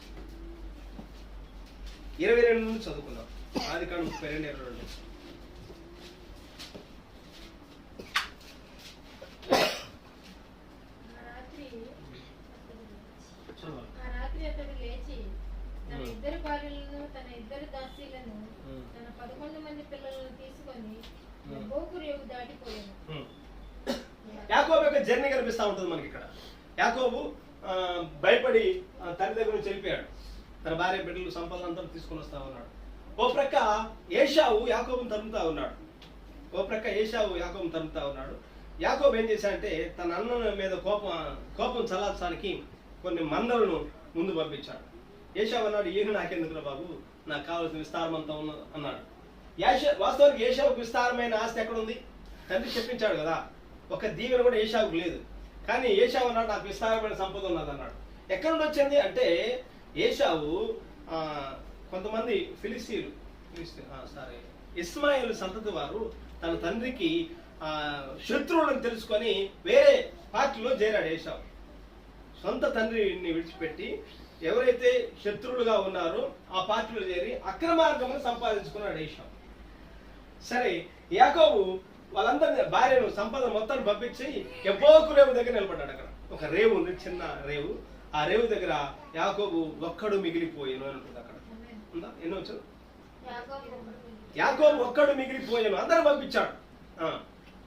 22 నుంచి చదువుకున్నాం. ఆదికాండం 32:22. తన ఇద్దరు భార్యలను తన ఇద్దరు దాసీలను తన 11 మంది పిల్లలను తీసుకొని రేవు దాటిపోయాను. యాకోబు యొక్క జర్నీ కనిపిస్తా ఉంటుంది మనకి ఇక్కడ. యాకోబు భయపడి తండ్రి దగ్గర నుంచి వెళ్ళిపోయాడు, తన భార్య బిడ్డలు సంపదలు అంతా తీసుకొని వస్తా ఉన్నాడు. ఓ ప్రక్క ఏశావు యాకోబుని తరుముతా ఉన్నాడు. యాకోబు ఏం చేశాడంటే తన అన్న మీద కోపం చల్లార్చడానికి కొన్ని మందలను ముందు పంపించాడు. ఏశావు అన్నాడు, ఏను నాకెందుకురా బాబు, నాకు కావాల్సిన విస్తారం అంతా అన్నాడు. వాస్తవానికి ఏశావుకు విస్తారమైన ఆస్తి ఎక్కడ ఉంది? తండ్రి చెప్పించాడు కదా, ఒక దీవెన కూడా ఏశావుకు లేదు. కానీ ఏశావు అన్నాడు, నాకు విస్తారమైన సంపద ఉన్నది అన్నాడు. ఎక్కడ నుండి వచ్చింది అంటే ఏశావు కొంతమంది ఇస్మాయిల్ సంతతి వారు తన తండ్రికి శత్రువులను తెలుసుకొని వేరే పార్టీలో చేరాడు ఏశావు. సొంత తండ్రిని విడిచిపెట్టి ఎవరైతే శత్రువులుగా ఉన్నారో ఆ పార్టీలో చేరి అక్రమార్గమును సంపాదించుకున్నాడు ఏశావు. సరే, యాకోబు వాళ్ళందరినీ భార్యను సంపద మొత్తాన్ని పంపించి ఎబ్బోకు రేవు దగ్గర నిలబడ్డాడు. అక్కడ ఒక రేవు ఉంది, చిన్న రేవు. ఆ రేవు దగ్గర యాకోబు ఒక్కడు మిగిలిపోయాను అని ఉంటుంది. అక్కడ ఉందా? ఎన్నో వచ్చారు? యాకోబు ఒక్కడు మిగిలిపోయాను, అందరూ పంపించాడు.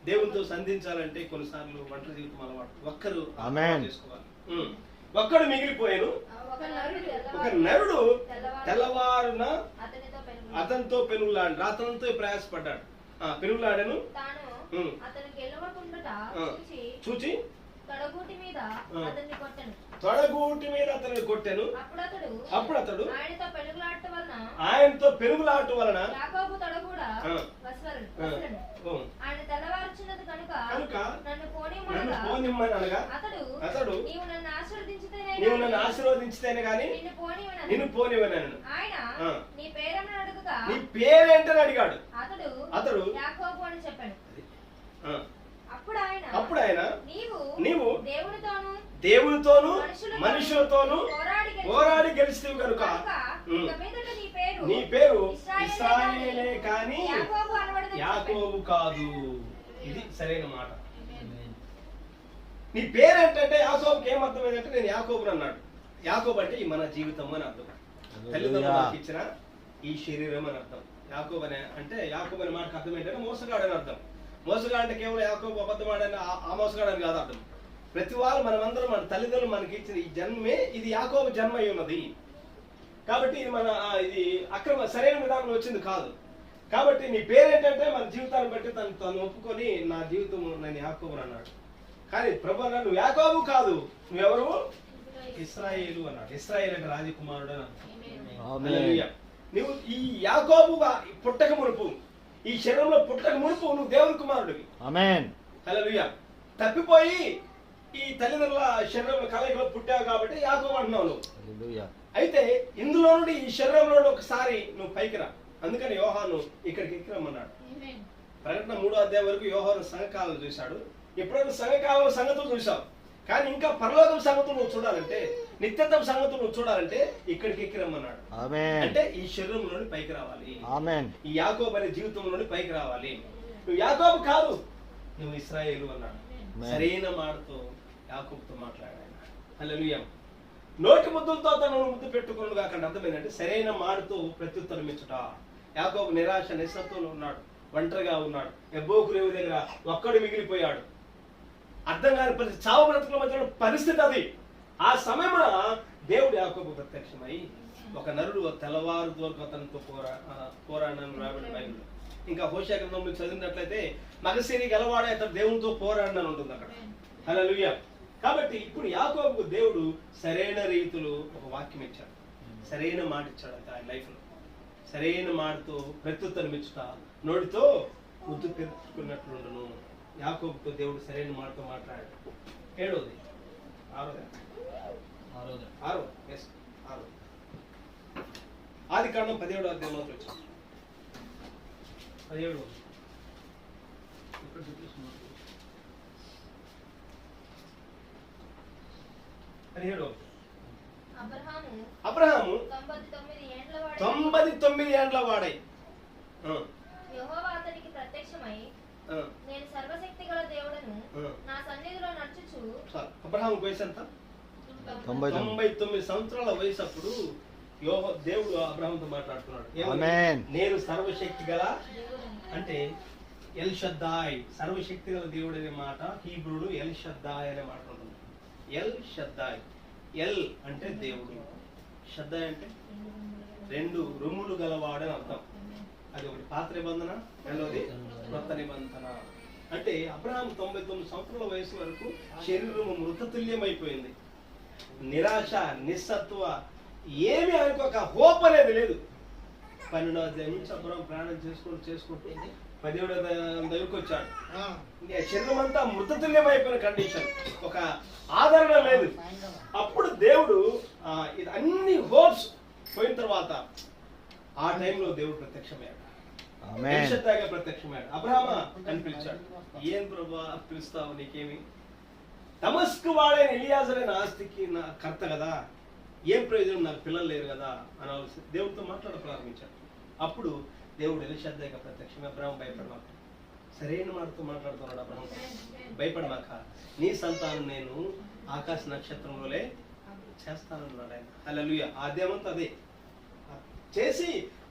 దేవునితో సంధించాలంటే కొన్నిసార్లు ఒంటరి జీవితం అలవాటు, ఒక్కరు చేసుకోవాలి. ఒక్కడు మిగిలిపోయాను, ఒక నరుడు తెల్లవారున అతనితో పెనుగులాడు, రాత్రంతో ప్రయాసపడ్డాడు, పెనుగులాడను చూచి తొడగూటి మీద అతన్ని కొట్టెను. అప్పుడు అతడు ఆయనతో పెనుగులాట వలన కనుక నన్ను పోనిమ్మని అనగా అతడు నీవు నన్ను ఆశీర్వదించితేనే గాని నిన్ను పోనివ్వనను. నీ పేరేంటని అడిగాడు. అతడు యాకోబు అని చెప్పాను. అప్పుడు ఆయన నీవు దేవునితోను మనుషులతోను పోరాడి గెలిస్తేవి కనుక నీ పేరు ఇశ్రాయేలే కానీ యాకోబు కాదు. ఇది సరైన మాట. నీ పేరేంటంటే యాకోబుకి ఏమర్థం ఏంటంటే నేను యాకోబుని అన్నాడు. యాకోబు అంటే మన జీవితం అని అర్థం. తల్లిదండ్రులకు ఇచ్చిన ఈ శరీరం అని అర్థం. యాకోబు అనే అంటే యాకోబు అనే మాటకు అర్థం ఏంటంటే మోసగాడు అని అర్థం. మోసగాడు అంటే కేవలం యాకోబు అబద్ధమాడని ఆ మోసగాడని కాదు అర్థం. ప్రతి వాళ్ళు మనమందరం మన తల్లిదండ్రులు మనకి ఇచ్చిన ఈ జన్మే ఇది యాకోబు జన్మ అయి ఉన్నది. కాబట్టి ఇది ఇది అక్రమ సరైన విధానంలో వచ్చింది కాదు. కాబట్టి నీ పేరేంటంటే మన జీవితాన్ని బట్టి తను ఒప్పుకొని నా జీవితం నేను యాకోబుని అన్నాడు. కానీ ప్రభు అన్నాడు నువ్వు యాకోబు కాదు, నువ్వెవరు? ఇశ్రాయేలు అన్నాడు. ఇశ్రాయేల్ అంటే రాజకుమారుడు అని అర్థం. నువ్వు ఈ యాకోబుగా పుట్టక మునుపు, ఈ శరీరంలో పుట్టక మునుపు నువ్వు దేవుని కుమారుడివి. హల్లెలూయా. తప్పిపోయి ఈ తల్లిదండ్రుల శరీరం కలయికలో పుట్టావు కాబట్టి యాకోబు అంటున్నావు నువ్వు. అయితే ఇందులో నుండి ఈ శరీరంలో ఒకసారి నువ్వు పైకి రా. అందుకని యోహాను ఇక్కడికి ఎక్కిరమ్మన్నాడు. ప్రకటన 3వ అధ్యాయం వరకు యోహాను సంఘకాలను చూశాడు. ఎప్పుడైనా సంఘకాలం సంగతులు చూసావు, కానీ ఇంకా పరలోకం సంగతులు నువ్వు చూడాలంటే, నిత్యత్వం సంగతులు నువ్వు చూడాలంటే ఇక్కడికి ఎక్కిరమ్మన్నాడు. అంటే ఈ శరీరంలోని పైకి రావాలి, ఈ యాకోబు అనే జీవితంలోని పైకి రావాలి. నువ్వు యాకోబు కాదు, నువ్వు ఇశ్రాయేలు అన్నాడు. సరైన మాటతో యాకోబుతో మాట్లాడాడు. హల్లెలూయా. నోటి ముద్దులతో తను ముద్దు పెట్టుకుని కాకుండా అర్థమైందంటే సరైన మాటతో ప్రత్యుత్తరం ఇచ్చుట. యాకోబు నిరాశ నిస్సత్వంలో ఉన్నాడు, ఒంటరిగా ఉన్నాడు, ఎబ్బోకు రేవు దగ్గర ఒక్కడు మిగిలిపోయాడు. అర్థం కాని పరిస్థితి, చావు బ్రతుకుల మధ్య పరిస్థితి అది. ఆ సమయమున దేవుడు యాకోబు ప్రత్యక్షమై ఒక నరుడు తెల్లవారు వరకు అతనితో పోరాడని రాబడి బైబిల్. ఇంకా హోషేయ గ్రంథంలో చదివినట్లయితే మగసిరి గలవాడే అతను దేవునితో పోరాడని ఉంటుంది అక్కడ. హల్లెలూయా. కాబట్టి ఇప్పుడు యాకోబుకు దేవుడు సరైన రీతిలో ఒక వాక్యం ఇచ్చాడు, సరైన మాట ఇచ్చాడు. ఆయన లైఫ్ లో సరైన మాటతో ప్రత్యుత్తరం ఇచ్చుట, నోటితో ముద్దు పెట్టుకున్నట్లుండును. యాకోబుతో దేవుడు సరైన మాటతో మాట్లాడాడు. 7వది 6వది ఆదికాండం 17వ అధ్యాయంలో వచ్చాం. 17 అబ్రహాము 99 ఏండ్ల వాడై యెహోవా అతనికి ప్రత్యక్షమై నేను సర్వశక్తిగల దేవుడను నా సన్నిధిలో నడుచుచు. అబ్రహాము వయసు ఎంత? 99 సంవత్సరాల వయసు. అప్పుడు దేవుడు అబ్రహాముతో మాట్లాడుతున్నాడు. నేను సర్వశక్తి గల అంటే ఎల్ షద్దాయ్, సర్వశక్తి గల దేవుడు అనే మాట హీబ్రూడు ఎల్ షద్దాయ్ అనే మాట ఉంటుంది. ఎల్ షద్దాయ్. ఎల్ అంటే దేవుడు, షద్దాయ్ అంటే 2 రొమ్ములు గలవాడు అని అర్థం. అది ఒకటి పాత నిబంధన, రెండవది కొత్త నిబంధన. అంటే అబ్రహాం 99 సంవత్సరాల వయసు వరకు శరీరం మృతతుల్యమైపోయింది. నిరాశ, నిస్సత్వ, ఏమి అనుకోక హోప్ అనేది లేదు. 12వ అధ్యాయం నుంచి అబ్రహాం ప్రయాణం చేసుకుంటూ 17వ దగ్గరకు వచ్చాడు. శరీరం అంతా మృతతుల్యమైపోయిన కండిషన్, ఒక ఆదరణ లేదు. అప్పుడు దేవుడు ఇది అన్ని హోప్స్ పోయిన తర్వాత ఆ టైంలో దేవుడు ప్రత్యక్షమయ్యాడు, ప్రత్యక్షమయ్యాడు. అబ్రహామా అని పిలిచాడు. ఏం ప్రభా పిలుస్తావు, నీకేమి? దమస్కు వాడైన ఎలియాజర్ అనే ఆస్తికి నా కర్త కదా, ఏం ప్రయోజనం, నాకు పిల్లలు లేరు కదా అని దేవుడితో మాట్లాడ ప్రారంభించాడు. అప్పుడు దేవుడు ఎలీషద్దాయిగా ప్రత్యక్షమే, అబ్రహాం భయపడమాక, సరైన మాటతో మాట్లాడుతున్నాడు. అబ్రహాం భయపడమాక, నీ సంతానం నేను ఆకాశ నక్షత్రంలోనే చేస్తానన్నాడు ఆయన. హల్లెలూయా. ఆ అధ్యాయం అంతా అదే చేసి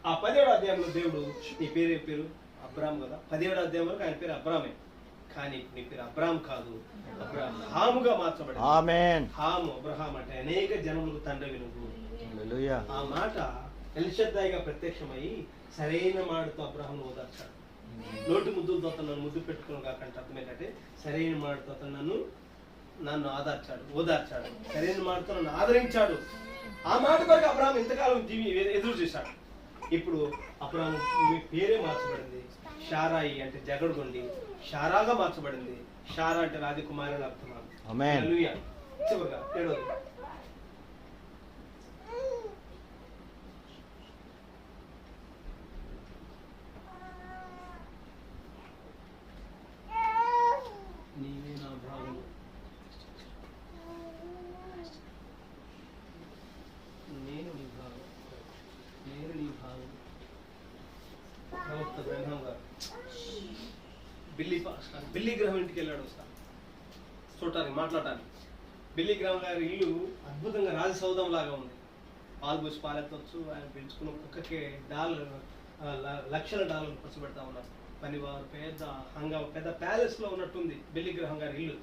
ఆ 17వ అధ్యాయంలో దేవుడు నీ పేరు అబ్రాం కదా, 17వ అధ్యాయం వరకు ఆయన పేరు అబ్రామే. కానీ నీ పేరు అబ్రాహాం కాదు, అబ్రహాముగా మార్చబడింది. ఆమేన్. హాము అబ్రహాం అంటే అనేక జనములకు తండ్రి నువ్వు. హల్లెలూయా. ఆ మాట ఎల్షద్దాయిగా ప్రత్యక్షమై సరైన మాటతో అబ్రహాంను ఓదార్చాడు. నోటి ముద్దులతో అతను నన్ను ముద్దు పెట్టుకుని కాకంటే అర్థం ఏంటంటే సరైన మాటతో అతను నన్ను ఓదార్చాడు. సరైన మాటతో నన్ను ఆదరించాడు. ఆ మాట వరకు అబ్రహాం ఇంతకాలం ఎదురు చూశాడు. ఇప్పుడు అబ్రహాం పేరే మార్చబడింది. షారాయి అంటే జగడుగొండి షారాగా మార్చబడింది. షారా అంటే రాజకుమారి అని అర్థం. ఆమేన్. హల్లెలూయా. చివరిగా 7వ నీవే నా భావం, నేను నీ భావం, నేను నీ భావం. ప్రవక్త బ్రహ్మం గారు బిల్లీ గ్రహం ఇంటికి వెళ్ళాడు ఒకసారి చూడటానికి, మాట్లాడటానికి. బిల్లీ గ్రహం గారి ఇల్లు అద్భుతంగా రాజసౌధం లాగా ఉంది. ఆల్బోస్ పాలెత్తవచ్చు. ఆయన పెంచుకున్న ఒక్కకే లక్షల డాలర్లు ఖర్చు పెడతా ఉన్నారు. పనివారు పెద్ద ప్యాలెస్ లో ఉన్నట్టుంది బిల్లీ గ్రహం గారి ఇల్లు.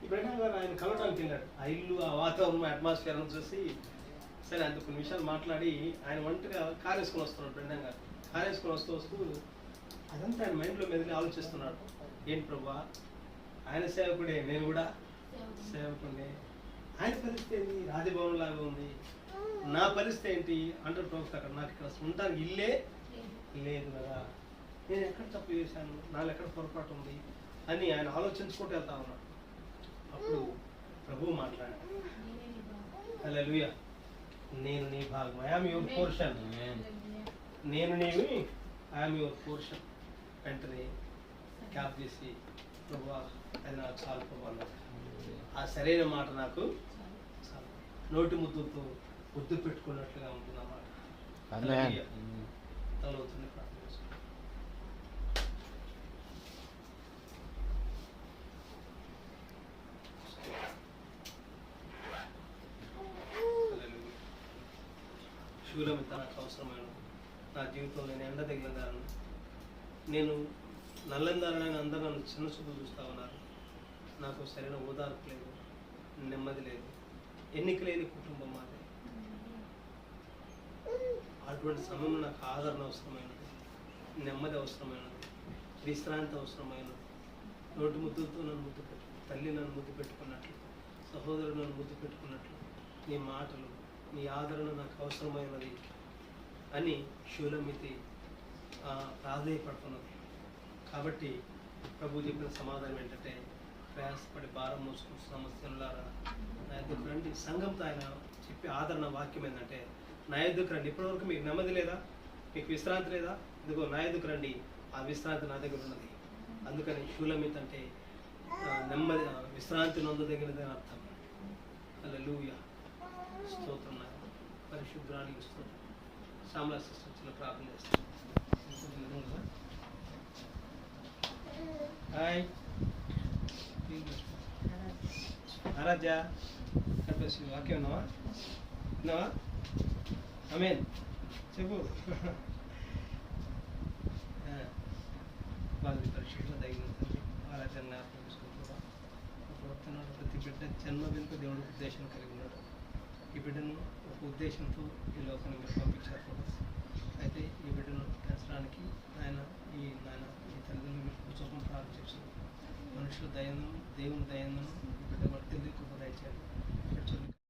ఈ బ్రహ్మం గారు ఆయన కలవడానికి వెళ్ళాడు. ఆ ఇల్లు, ఆ వాతావరణం, అట్మాస్ఫియర్ చూసి సరే అంత కొన్ని విషయాలు మాట్లాడి ఆయన ఒంటరిగా కారు వేసుకొని వస్తున్నాడు. బ్రహ్మం గారు కారు వేసుకొని వస్తూ అదంతా ఆయన మైండ్లో మెదిలి ఆలోచిస్తున్నాడు. ఏంటి ప్రభా, ఆయన సేవకుడే, నేను కూడా సేవకుడే. ఆయన పరిస్థితి ఏంటి? రాజభవన్ లాగా ఉంది. నా పరిస్థితి ఏంటి? అండర్ ప్రవక్త అక్కడ నాకు ఇక్కడ ఉండడానికి ఇల్లే లేదు కదా. నేను ఎక్కడ తప్పు చేశాను, నాలో ఎక్కడ పొరపాటు ఉంది అని ఆయన ఆలోచించుకుంటూ వెళ్తా ఉన్నాడు. అప్పుడు ప్రభువు మాట్లాడాడు. హల్లెలూయా. నేను నీ భాగం, ఐ యామ్ యువర్ పోర్షన్. నేను నీవి, ఐ యామ్ యువర్ పోర్షన్. వెంటనే క్యాప్ చేసి ప్రభువా అది నాకు చాలు ప్రభు అన్నాడు. ఆ సరైన మాట నాకు చాలు. నోటి ముద్దుతో ముద్దు పెట్టుకున్నట్లుగా ఉంటుంది అన్నమాట. తలవుతుంది ప్రార్థన. శూలమిత నాకు అవసరమైన నా జీవితంలో నేను ఎండదగినదాను. నేను నల్లందారని అందరూ నన్ను చిన్న చూపు చూస్తూ ఉన్నారు. నాకు సరైన ఓదార్పు లేదు, నెమ్మది లేదు, ఎన్నిక లేని కుటుంబం మాది. అటువంటి సమయంలో నాకు ఆదరణ అవసరమైనది, నెమ్మది అవసరమైనది, విశ్రాంతి అవసరమైనది. నోటి ముద్దులతో నన్ను ముద్దు పెట్టు, తల్లి నన్ను ముద్దు పెట్టుకున్నట్లు, సహోదరుడు నన్ను ముద్దు పెట్టుకున్నట్లు నీ మాటలు, నీ ఆదరణ నాకు అవసరమైనది అని షూలమితి ప్రాధేయపడుతున్నది. కాబట్టి ప్రభు చెప్పిన సమాధానం ఏంటంటే, ప్రయాసపడి భారం మోసుకున్న సమస్యలారా నా ఎద్దుకు రండి. సంఘంతో ఆయన చెప్పే ఆదరణ వాక్యం ఏంటంటే, నా ఎద్దుకు రండి. ఇప్పటివరకు మీకు నెమ్మది లేదా, మీకు విశ్రాంతి లేదా, ఇదిగో నా ఎద్దుకు రండి, ఆ విశ్రాంతి నా దగ్గర ఉన్నది. అందుకని షూలమిత్ అంటే నెమ్మది, విశ్రాంతి నొందదగినది అని అర్థం. హల్లెలూయా. స్తోత్రం. పరిశుద్ధానికి స్తోత్రం. శ్యామలా సిస్టర్ ప్రార్థన చేస్తాం. హాయ్ ఆరాధ్య, వాక్యం విన్నావా? విన్నావా? ఆమేన్ చెప్పు. వాళ్ళని పరిశుద్ధ తగిన ఆరాధ్య జ్ఞాపకం చేసుకుంటున్నా. ప్రవర్తన ప్రతి బిడ్డ జన్మ వెనుక దేవుడు ఉద్దేశం కలిగి ఉన్నాడు. ఈ బిడ్డను ఒక ఉద్దేశంతో ఈ లోకాన్ని మీరు పంపించారు. అయితే ఈ బిడ్డను పెంచడానికి ఆయన ఈ తల్లిదండ్రులు మీరు కూర్చోకుండా ప్రారంభించారు. మనుషుల దయను, దేవుని దయను